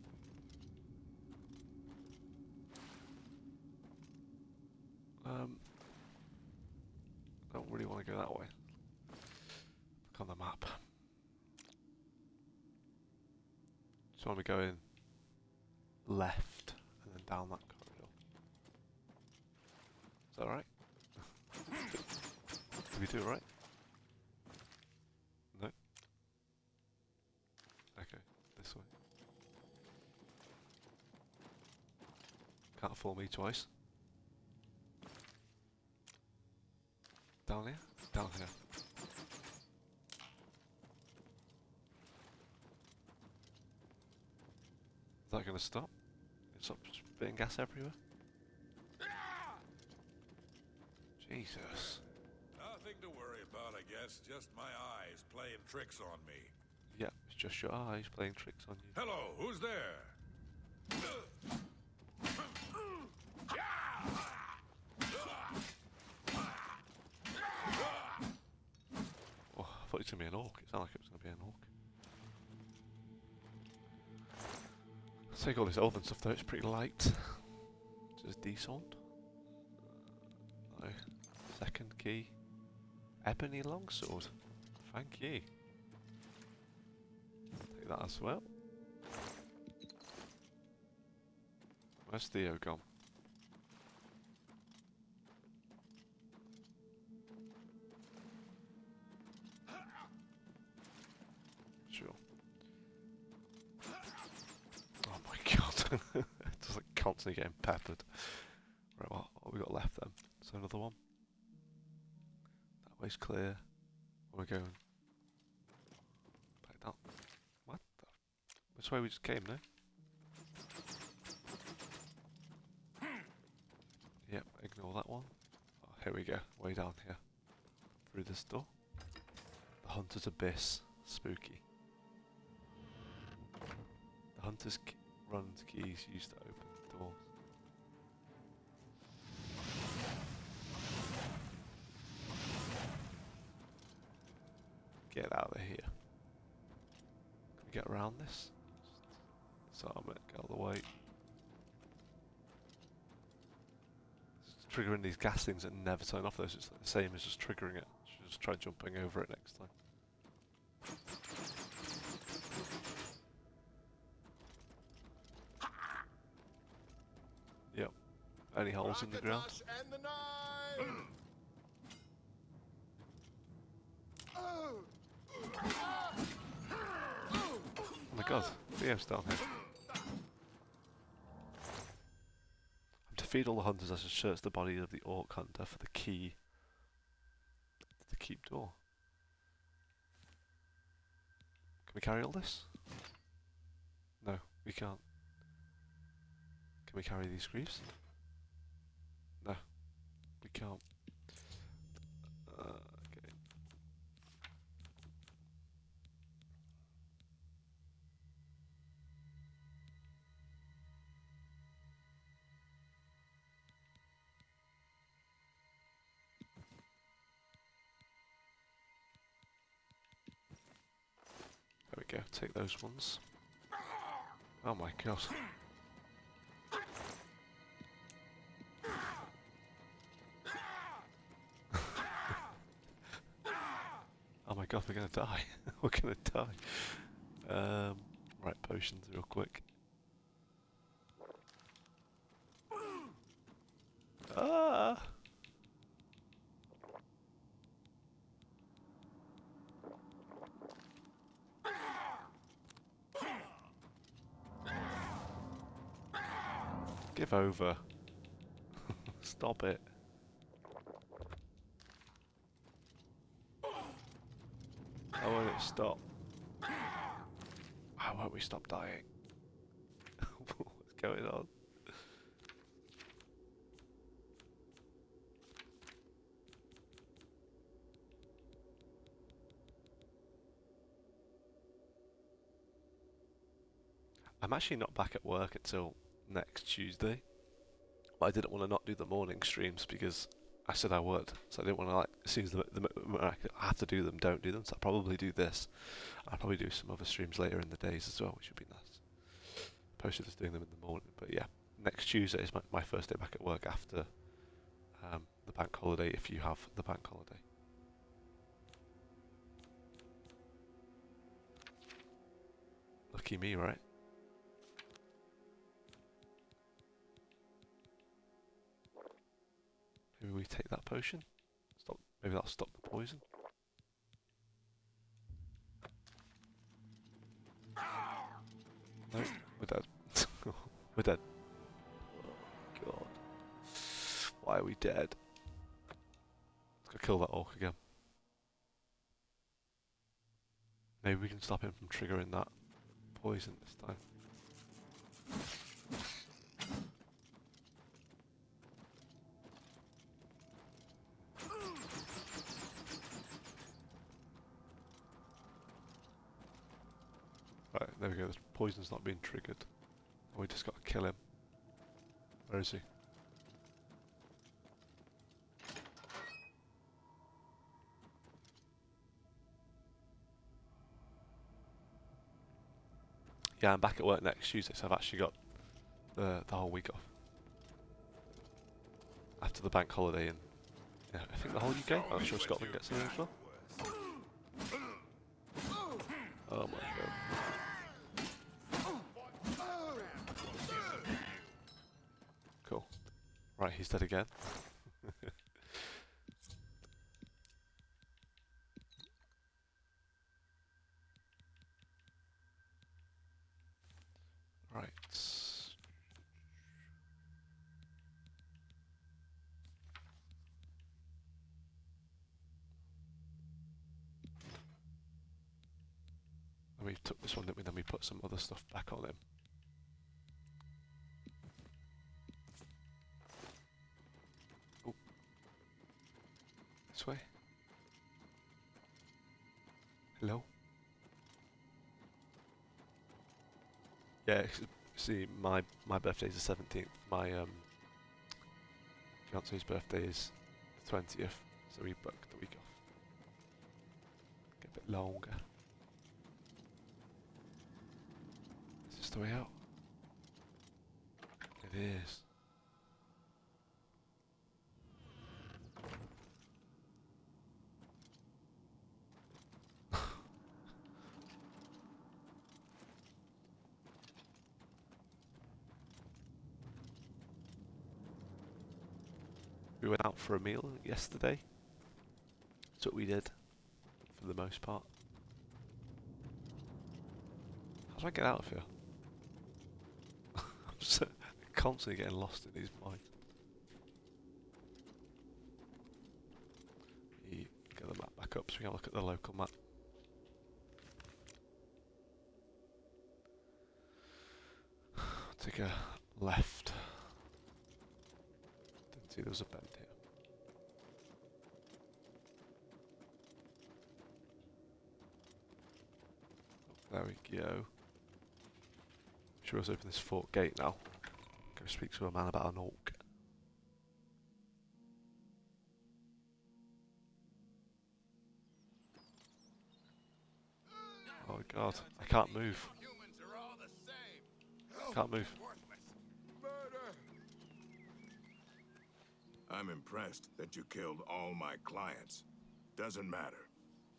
Don't really want to go that way. Look on the map. So when we go in left and then down that corridor. Is that right? Did we do it right? No? Okay, this way. Can't fool me twice. Down here? Down here. Is that going to stop? It's up spitting gas everywhere? Jesus. Nothing to worry about, I guess. Just my eyes playing tricks on me. Yeah, it's just your eyes playing tricks on you. Hello, who's there? Oh, I thought it was going to be an orc. It sounded like it was going to be an orc. Let's take all this elven stuff though, it's pretty light. Just decent. No. Second key. Ebony longsword. Thank you. Take that as well. Where's Theo gone? Sure. Oh my god. Just like constantly getting peppered. Right, what have we got left then? So another one. That way's clear. Where are we going? Back down. What the? Which way we just came, no? Yep, ignore that one. Oh, here we go. Way down here. Through this door. The Hunter's Abyss. Spooky. The Hunter's Run's keys used to open doors. Get out of here. Can we get around this? Disarm it, get out of the way. It's triggering these gas things that never turn off though, so it's the same as just triggering it. Should just try jumping over it next time. Yep. Any holes in the ground? Oh my god, Theo's down here. I'm to feed all the hunters, I should search the body of the orc hunter for the key to the keep door. Can we carry all this? No, we can't. Can we carry these greaves? No, we can't. Okay. go, take those ones. Oh my god. Oh my god, we're gonna die. We're gonna die. Right, potions real quick. Ah! Give over. Stop it. Why won't it stop? Why won't we stop dying? What's going on? I'm actually not back at work until next Tuesday. But I didn't want to not do the morning streams because I said I would. So I didn't want to, like, as soon as I have to do them, don't do them. So I'll probably do this. I'll probably do some other streams later in the days as well, which would be nice. Opposed to just doing them in the morning. But yeah, next Tuesday is my first day back at work after the bank holiday, if you have the bank holiday. Lucky me, right? Maybe we take that potion? Stop. Maybe that'll stop the poison. No, we're dead. We're dead. Oh god. Why are we dead? Let's go kill that orc again. Maybe we can stop him from triggering that poison this time. Right, there we go, the poison's not being triggered. We just got to kill him. Where is he? Yeah, I'm back at work next Tuesday, so I've actually got the whole week off. After the bank holiday in, yeah, I think the whole UK. I'm sure Scotland gets something as well. Oh my god. Cool. Right, he's dead again. Right. And we took this one, didn't we? Then we put some other stuff back on him. Oh. This way. Hello? Yeah, see, my birthday's the 17th. My fiance's birthday is the 20th, so we booked the week off. Get a bit longer. Is this the way out? It is. We went out for a meal yesterday. That's what we did, for the most part. How do I get out of here? I'm just constantly getting lost in these mines. Get the map back up so we can look at the local map. Take a left. Didn't see there was a bend here. Oh, there we go. Sure, let's open this fort gate now. Go speak to a man about an orc. Oh God, I can't move. Humans are all the same. Can't move. Murder. I'm impressed that you killed all my clients. Doesn't matter.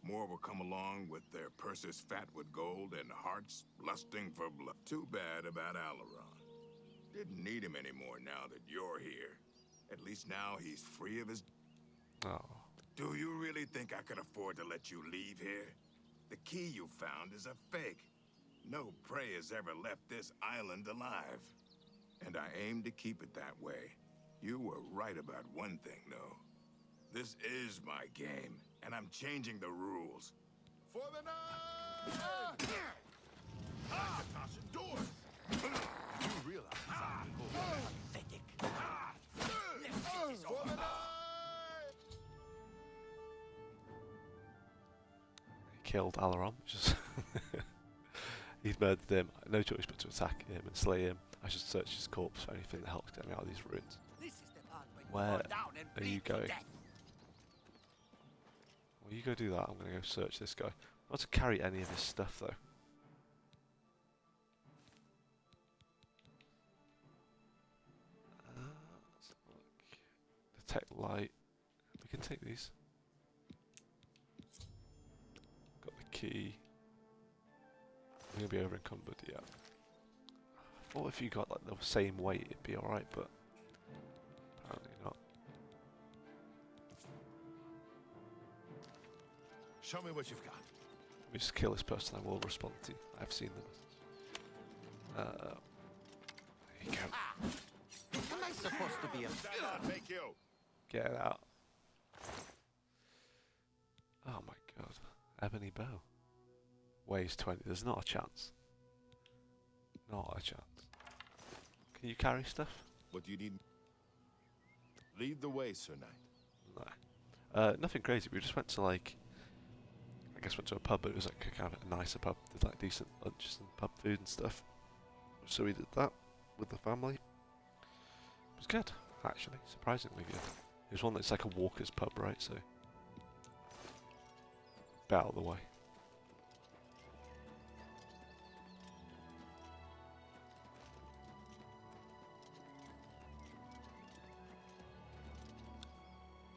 More will come along with their purses fat with gold and hearts lusting for blood. Too bad about Alaron. Didn't need him anymore now that you're here. At least now he's free of his... Oh. Do you really think I could afford to let you leave here? The key you found is a fake. No prey has ever left this island alive. And I aim to keep it that way. You were right about one thing, though. This is my game, and I'm changing the rules. For the night! Tossing doors! You realize pathetic. For the night! He killed Alaron, which is he's murdered him. No choice but to attack him and slay him. I should search his corpse for anything that helps get me out of these ruins. Where are you going? Well, you go do that. I'm going to go search this guy. Not to carry any of his stuff though. Let's have a look. Detect light. We can take these. Got the key. I'm going to be over encumbered, yeah. I thought if you got like the same weight it'd be alright, but apparently not. Show me what you've got. Let me just kill this person, I will respond to you. I've seen them. There you go. Am I supposed to be a... Make you. Get out. Oh my god. Ebony bow. Weighs 20. There's not a chance. Not a chance. Can you carry stuff? What do you need? Lead the way, Sir Knight. No. Nothing crazy. We just went to like... I guess went to a pub, but it was like a kind of a nicer pub. Did like decent lunches and pub food and stuff. So we did that with the family. It was good, actually. Surprisingly good. It was one that's like a walker's pub, right? So... bit out of the way.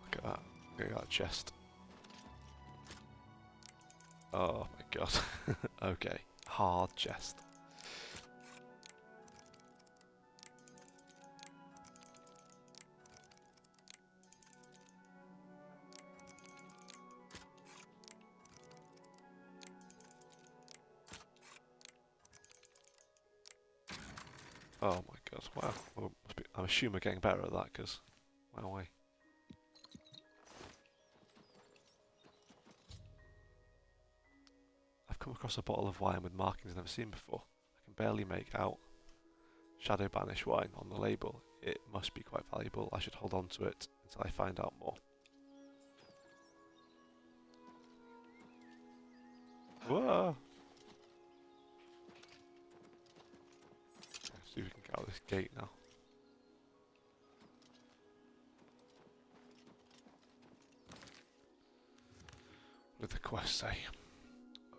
Look at that. Look at that chest. Oh my god. Okay. Hard chest. Oh my god, wow. Well, I'm assuming we're getting better at that, because... wow, way. I've come across a bottle of wine with markings I've never seen before. I can barely make out Shadow Banish wine on the label. It must be quite valuable. I should hold on to it until I find out more. Whoa! Let's see if we can get out of this gate now. What did the quest say?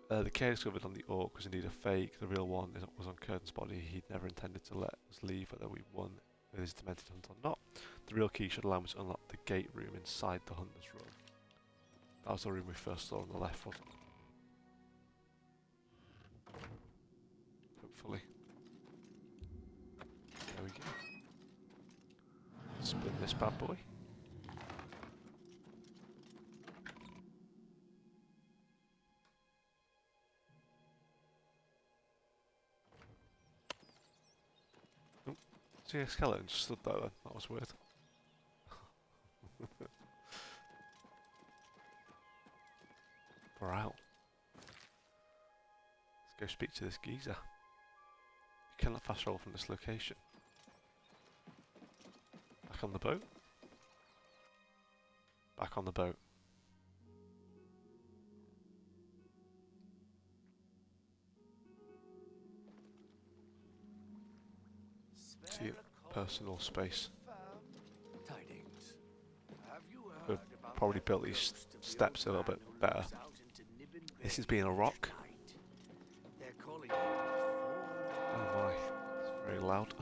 The care discovered on the Orc was indeed a fake. The real one was on Curtin's body. He'd never intended to let us leave, whether we won with his demented hunt or not. The real key should allow us to unlock the gate room inside the Hunter's Room. That was the room we first saw on the left, wasn't it? Hopefully. There we go. Spin this bad boy. See a skeleton just stood there then. That was weird. We're out. Let's go speak to this geezer. You cannot fast roll from this location. Back on the boat. Back on the boat. See personal space. Tidings. Have you Could heard about probably that built these ghost of the steps a old little man bit who better. lives out into Nibbin This Bay is being a rock. each night? loud.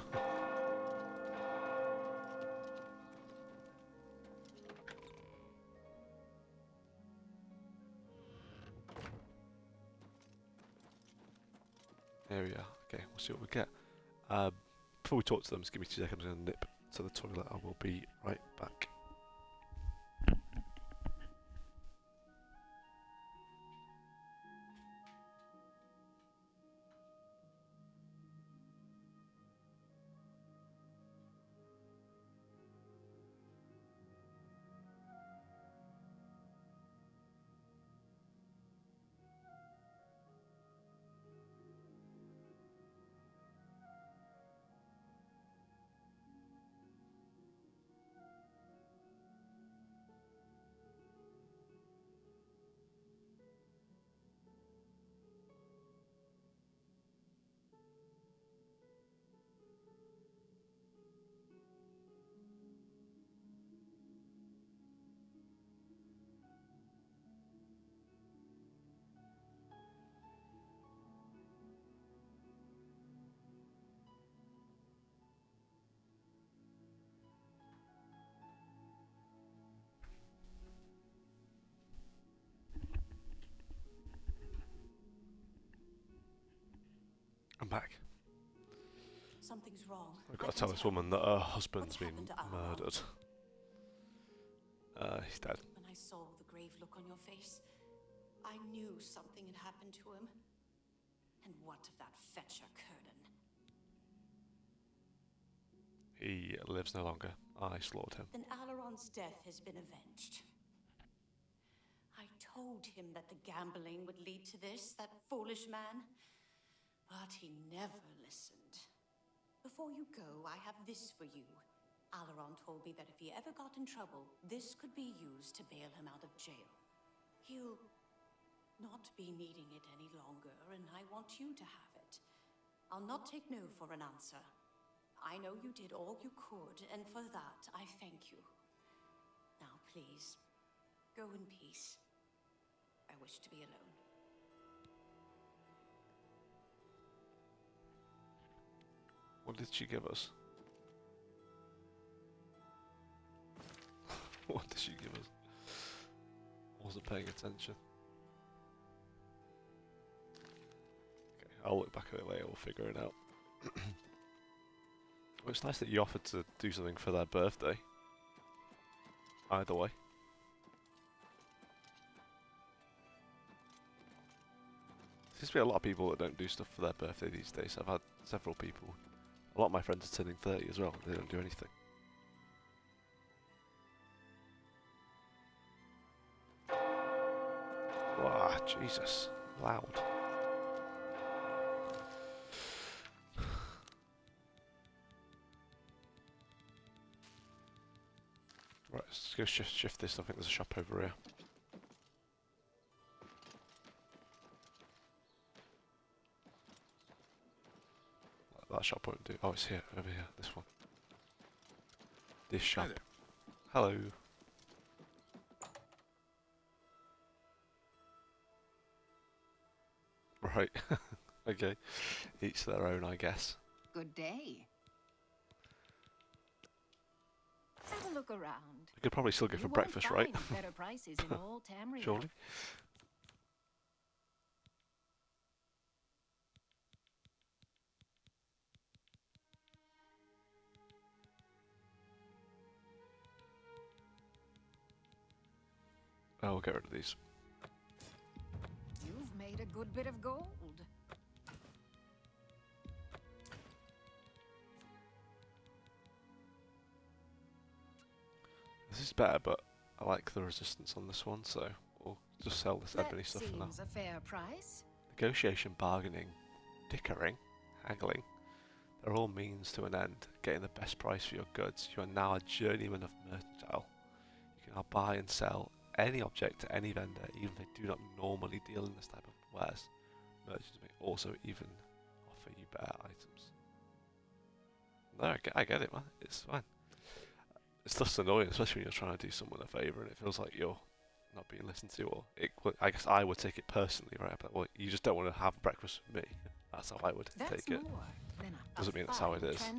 There we are. Okay, we'll see what we get. Before we talk to them, just give me 2 seconds. I'm going to nip to the toilet. I will be right back. I'm back. Something's wrong. I've got to tell this woman that her husband's been murdered. He's dead. When I saw the grave look on your face, I knew something had happened to him. And what of that fetcher, Curdan? He lives no longer. I slaughtered him. Then Alaron's death has been avenged. I told him that the gambling would lead to this, that foolish man. But he never listened. Before you go, I have this for you. Alaron told me that if he ever got in trouble, this could be used to bail him out of jail. He'll not be needing it any longer, and I want you to have it. I'll not take no for an answer. I know you did all you could, and for that, I thank you. Now, please, go in peace. I wish to be alone. What did she give us? What did she give us? Wasn't paying attention. Okay, I'll look back at it later, we'll figure it out. Well, it's nice that you offered to do something for their birthday. Either way. There seems to be a lot of people that don't do stuff for their birthday these days. I've had several people. A lot of my friends are turning 30 as well. They don't do anything. Wow, Jesus. Loud. Right, let's go shift this. I think there's a shop over here. That shop won't do. Oh, it's here, over here, this one. This shop. Hello. Right. Okay. Each their own, I guess. Good day. Have a look around. We could probably still go for You won't breakfast, right? find better prices in all Tamriel. Surely. Oh, we'll get rid of these. You've made a good bit of gold. This is better, but I like the resistance on this one, so we'll just sell this ebony stuff for now. That seems a fair price. Negotiation, bargaining, dickering, haggling. They're all means to an end. Getting the best price for your goods. You are now a journeyman of mercantile. You can now buy and sell any object to any vendor, even if they do not normally deal in this type of wares. Merchants may also even offer you better items. No, I get it, man. It's fine. It's just annoying, especially when you're trying to do someone a favour and it feels like you're not being listened to, or I guess I would take it personally, right? But well, you just don't want to have breakfast with me. That's how I would That's take it. more than Doesn't mean that's how it is.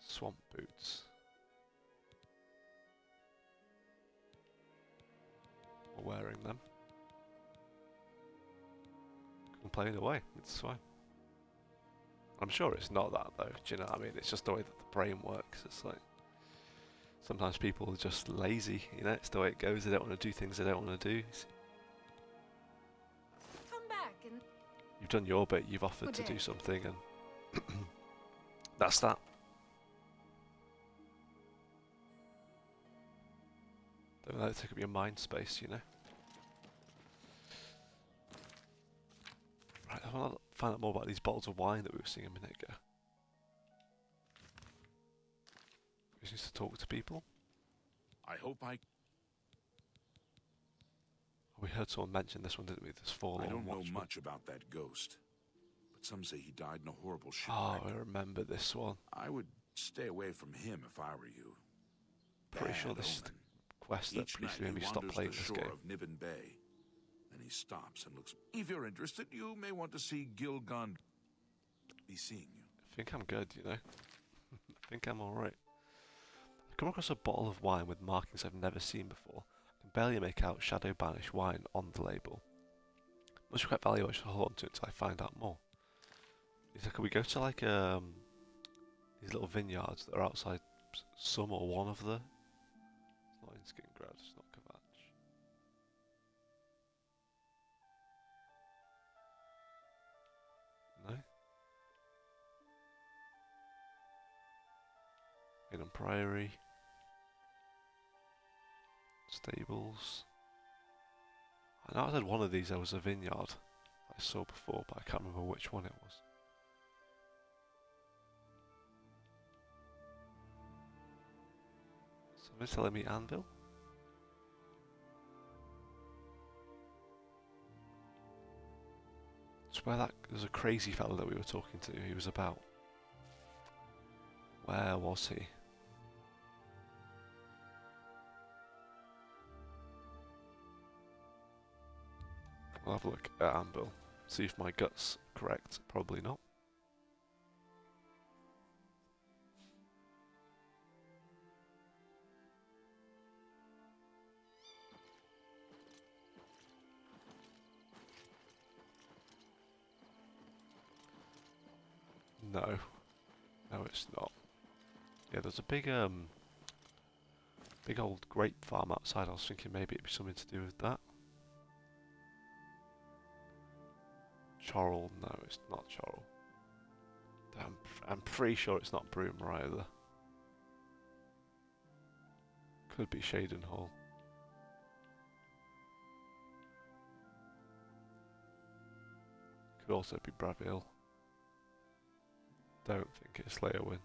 Swamp boots. We're wearing them. Complain away, it's fine. I'm sure it's not that though, do you know what I mean? It's just the way that the brain works. It's like, sometimes people are just lazy, you know, it's the way it goes. They don't want to do things they don't want to do. Come back and You've done your bit, you've offered to do something, and that's that. Don't let it take up your mind space, you know. Right, I want to find out more about these bottles of wine that we were seeing a minute ago. We need to talk to people. I hope We heard someone mention this one, didn't we? This forlorn I don't know watchman. much about that ghost, but some say he died in a horrible shipwreck. Oh, I remember this one. I would stay away from him if I were you. Pretty sure Bad this is the omen. quest that Each night please made me he stop wanders playing the this shore game. of Niven Bay. Then he stops and looks. If you're interested, you may want to see Gilgund. Be seeing you. I think I'm good, you know. I think I'm alright. I've come across a bottle of wine with markings I've never seen before. I can barely make out Shadow Banish wine on the label. Must be quite valuable, I should hold on to it until I find out more. Could we go to like these little vineyards that are outside some or one of the... It's not in Skingrad, it's not Kvatch. No? Hidden Priory. Stables. I know I said one of these there was a vineyard I saw before, but I can't remember which one it was. Someone's telling me anvil? It's where that there's a crazy fellow that we were talking to. He was about. Where was he? I'll have a look at anvil. See if my gut's correct. Probably not. No. No, it's not. Yeah, there's a big old grape farm outside. I was thinking maybe it'd be something to do with that. Chorrel, no, it's not Chorrel. I'm pretty sure it's not Broomer either. Could be Shaden Hall. Could also be Braville. Don't think it's Leowin.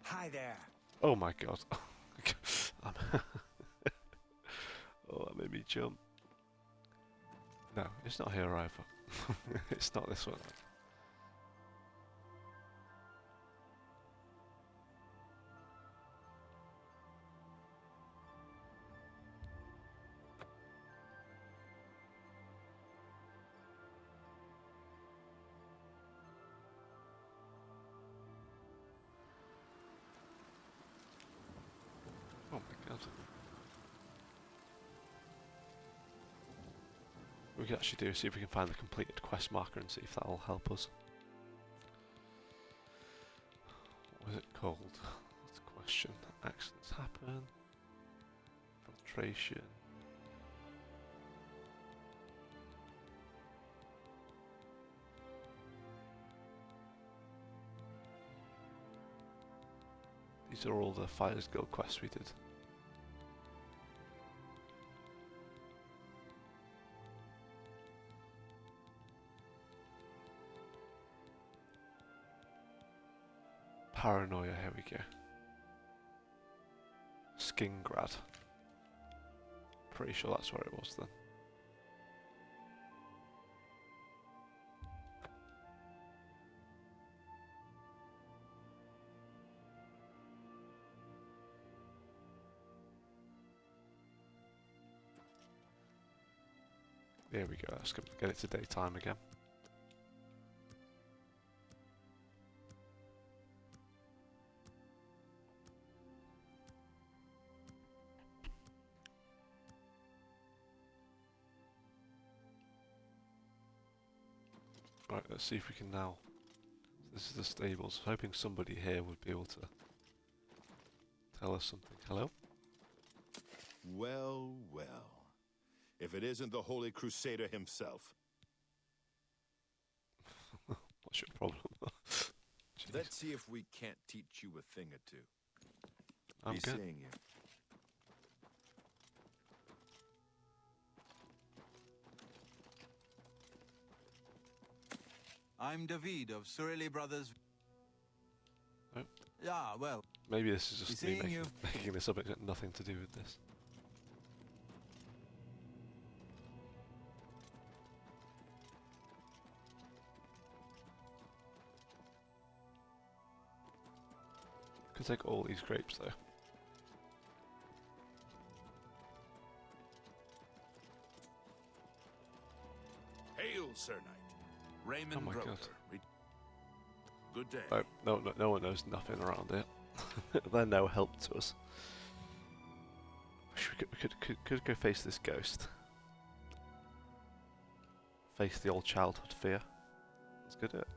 Hi there. Oh my god. Oh, that made me jump. No, it's not here either. It's not this one. Oh my god. We can actually do, see if we can find the completed quest marker and see if that'll help us. What was it called? That's a question. Accidents happen. Filtration. These are all the Fighters Guild quests we did. Paranoia, here we go. Skingrad. pretty sure that's where it was then. There we go, let's get it to daytime again. Right, let's see if we can now. This is the stables. Hoping somebody here would be able to tell us something. Hello? Well, well. If it isn't the Holy Crusader himself. What's your problem? Jeez. Let's see if we can't teach you a thing or two. I'm Be good. seeing you. I'm David of Surili Brothers. Oh. Yeah, well, Maybe this is just me seeing you. making this up. It's got nothing to do with this. Could take all these grapes though. Hail, Sir Knight. Raymond Oh my Broker. God. Good day. No one knows nothing around it. They're no help to us. Wish we could go face this ghost. Face the old childhood fear. Let's go do it.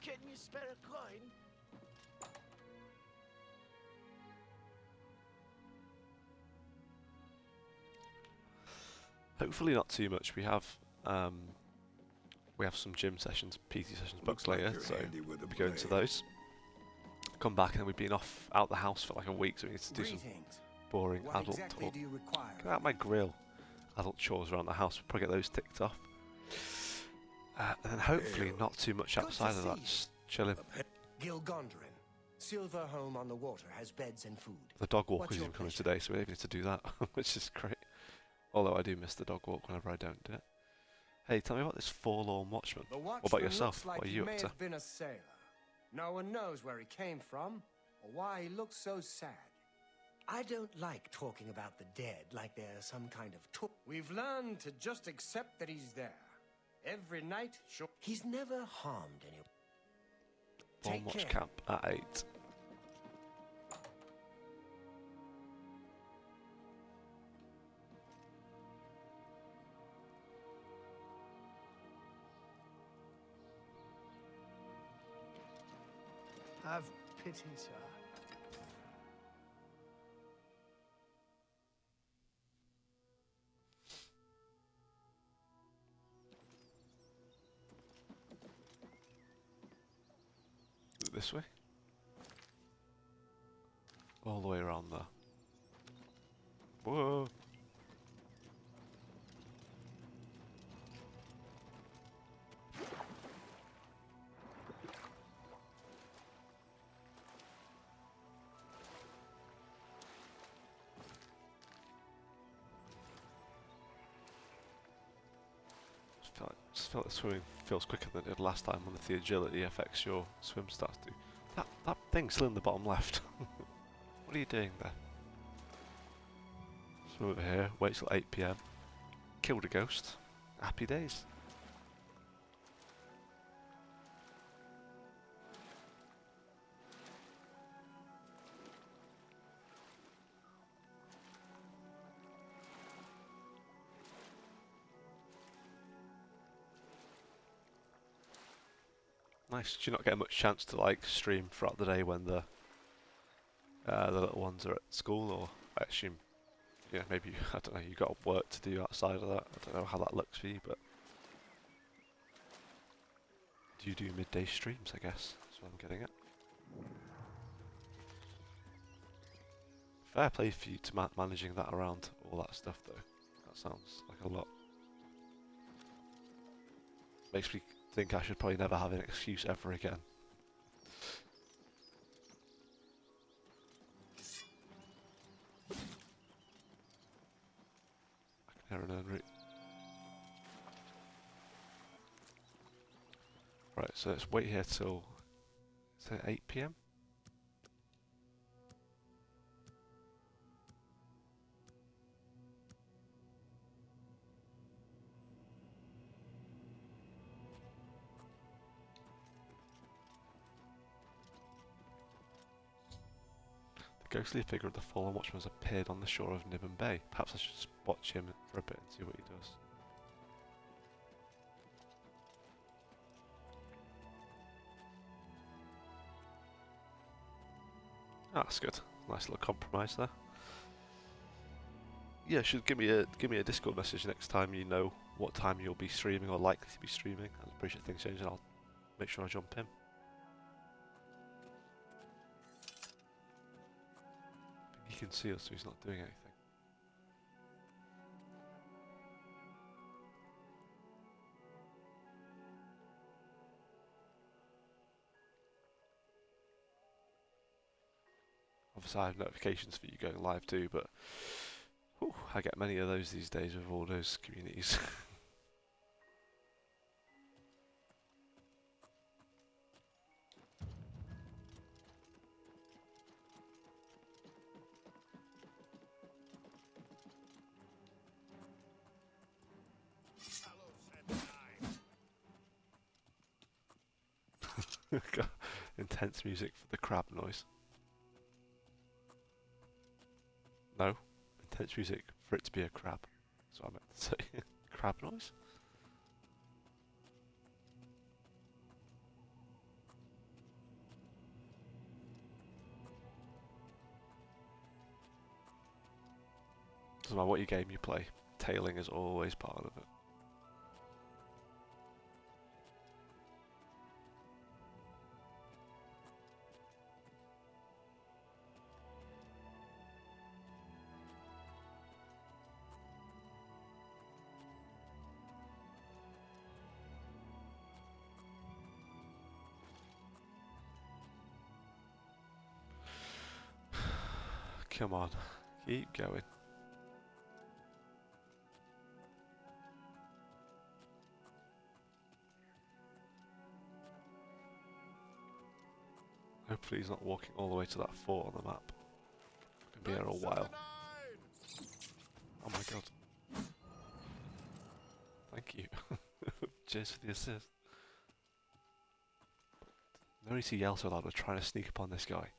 Can you spare a coin? Hopefully not too much. We have some gym sessions, PT sessions booked Looks like later, you're so handy with a we'll be going to blade. those. Come back and we've been off out the house for like a week, so we need to do some Greetings. boring What adult exactly talk. do you require? Get out my grill. Adult chores around the house. We'll probably get those ticked off. And then hopefully Hail. not too much Good outside to of that. see you. Just chilling. Gilgondrin. Silver home on the water has beds and food. The dog walk What's is your even coming pleasure? today, so we're able to do that, which is great. Although I do miss the dog walk whenever I don't do it. Hey, tell me about this forlorn watchman. The What about watchman yourself? looks like What are he you may up to? have been a sailor. No one knows where he came from or why he looks so sad. I don't like talking about the dead like they're some kind of We've learned to just accept that he's there. Every night, sure. He's never harmed anyone. Born Take watch care. camp at 8. Have pity, sir. Is it this way? All the way around there. Whoa! Just felt like swimming feels quicker than it did last time when the agility affects your swim stats too. That thing's still in the bottom left. What are you doing there? Swim over here, wait till 8 PM. Killed a ghost. Happy days. Nice. Do you not get much chance to like stream throughout the day when the little ones are at school, or I assume, yeah, maybe I don't know. You got work to do outside of that. I don't know how that looks for you, but do you do midday streams? I guess that's what I'm getting at. Fair play for you to managing that around all that stuff, though. That sounds like a lot. Makes me think I should probably never have an excuse ever again. I can hear an urn route. Right, so let's wait here till, say, 8 PM? The ghostly figure of the fallen watchman has appeared on the shore of Nibbon Bay. Perhaps I should watch him for a bit and see what he does. Ah, that's good. Nice little compromise there. Yeah, should give me a Discord message next time you know what time you'll be streaming or likely to be streaming. I appreciate things change and I'll make sure I jump in. He can see us, so he's not doing anything. Obviously I have notifications for you going live too, but whew, I get many of those these days with all those communities. Got intense music for the crab noise. No, intense music for it to be a crab. That's what I meant to say. Crab noise? Doesn't matter what your game you play, tailing is always part of it. Come on, keep going. Hopefully he's not walking all the way to that fort on the map. Could be here a while. Oh my god. Thank you. Cheers for the assist. No need to yell so loud, we're trying to sneak upon this guy.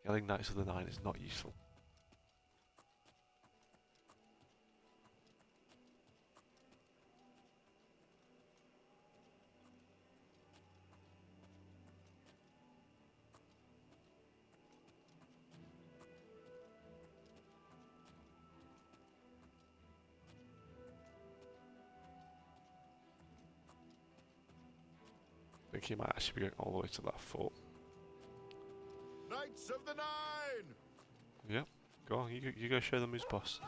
Yelling Knights of the Nine is not useful. I think he might actually be going all the way to that fort. Knights of the Nine! Yep, go on, you go show them who's boss.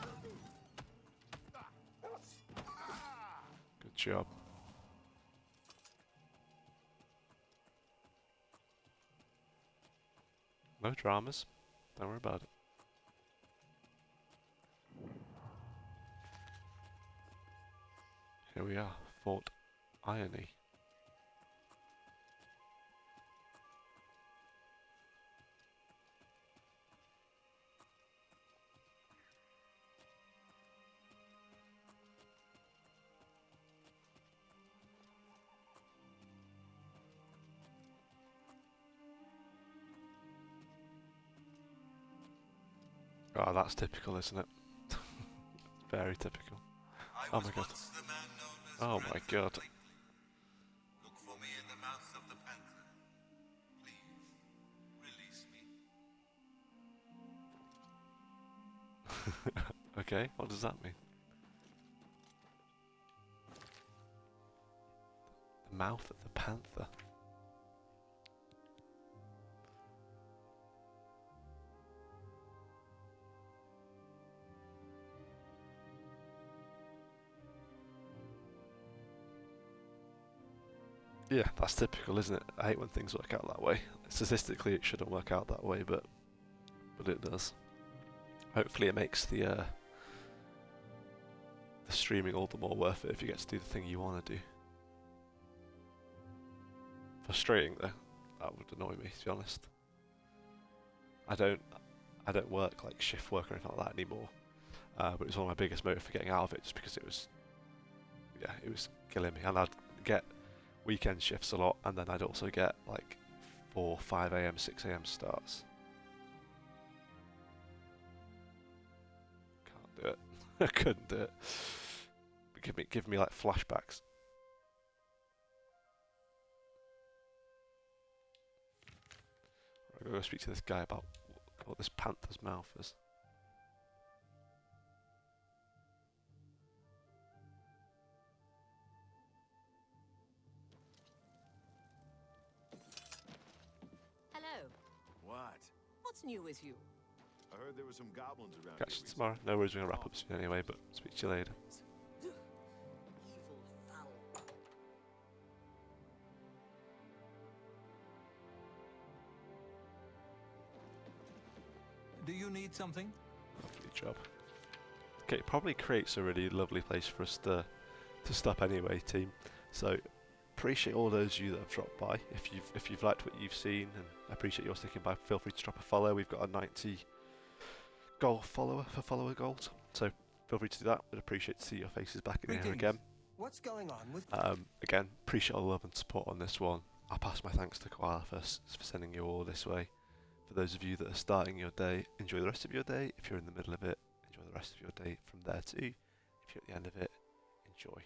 Good job. No dramas, don't worry about it. Here we are, Fort Irony. Oh, that's typical, isn't it? Very typical. Oh my god. Oh my god. Look for me in the mouth of the panther. Please, release me. Okay, what does that mean? The mouth of the panther. Yeah, that's typical, isn't it? I hate when things work out that way. Statistically, it shouldn't work out that way, but it does. Hopefully, it makes the streaming all the more worth it if you get to do the thing you want to do. Frustrating though, that would annoy me, to be honest. I don't work like shift work or anything like that anymore, but it was one of my biggest motives for getting out of it, just because it was killing me. And I'd get weekend shifts a lot, and then I'd also get like 4, 5 a.m, 6 a.m. starts. Can't do it. I couldn't do it. Give me like flashbacks. I'm going to speak to this guy about what this panther's mouth is. Hello. What? What's new with you? I heard there were some goblins around Catch here you tomorrow. No worries, we're going to wrap up soon anyway, but speak to you later. Evil foul. Do you need something? Good job. Okay, it probably creates a really lovely place for us to stop anyway, team. So appreciate all those of you that have dropped by. If you've liked what you've seen, and I appreciate your sticking by, feel free to drop a follow. We've got a 90 goal follower for follower goals, so feel free to do that. We'd appreciate to see your faces back in here again. What's going on with... Again, appreciate all the love and support on this one. I'll pass my thanks to Koala for sending you all this way. For those of you that are starting your day, enjoy the rest of your day. If you're in the middle of it, enjoy the rest of your day from there too. If you're at the end of it, enjoy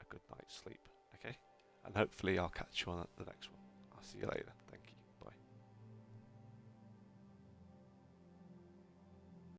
a good night's sleep, okay? And hopefully I'll catch you on the next one. I'll see you later. Thank you.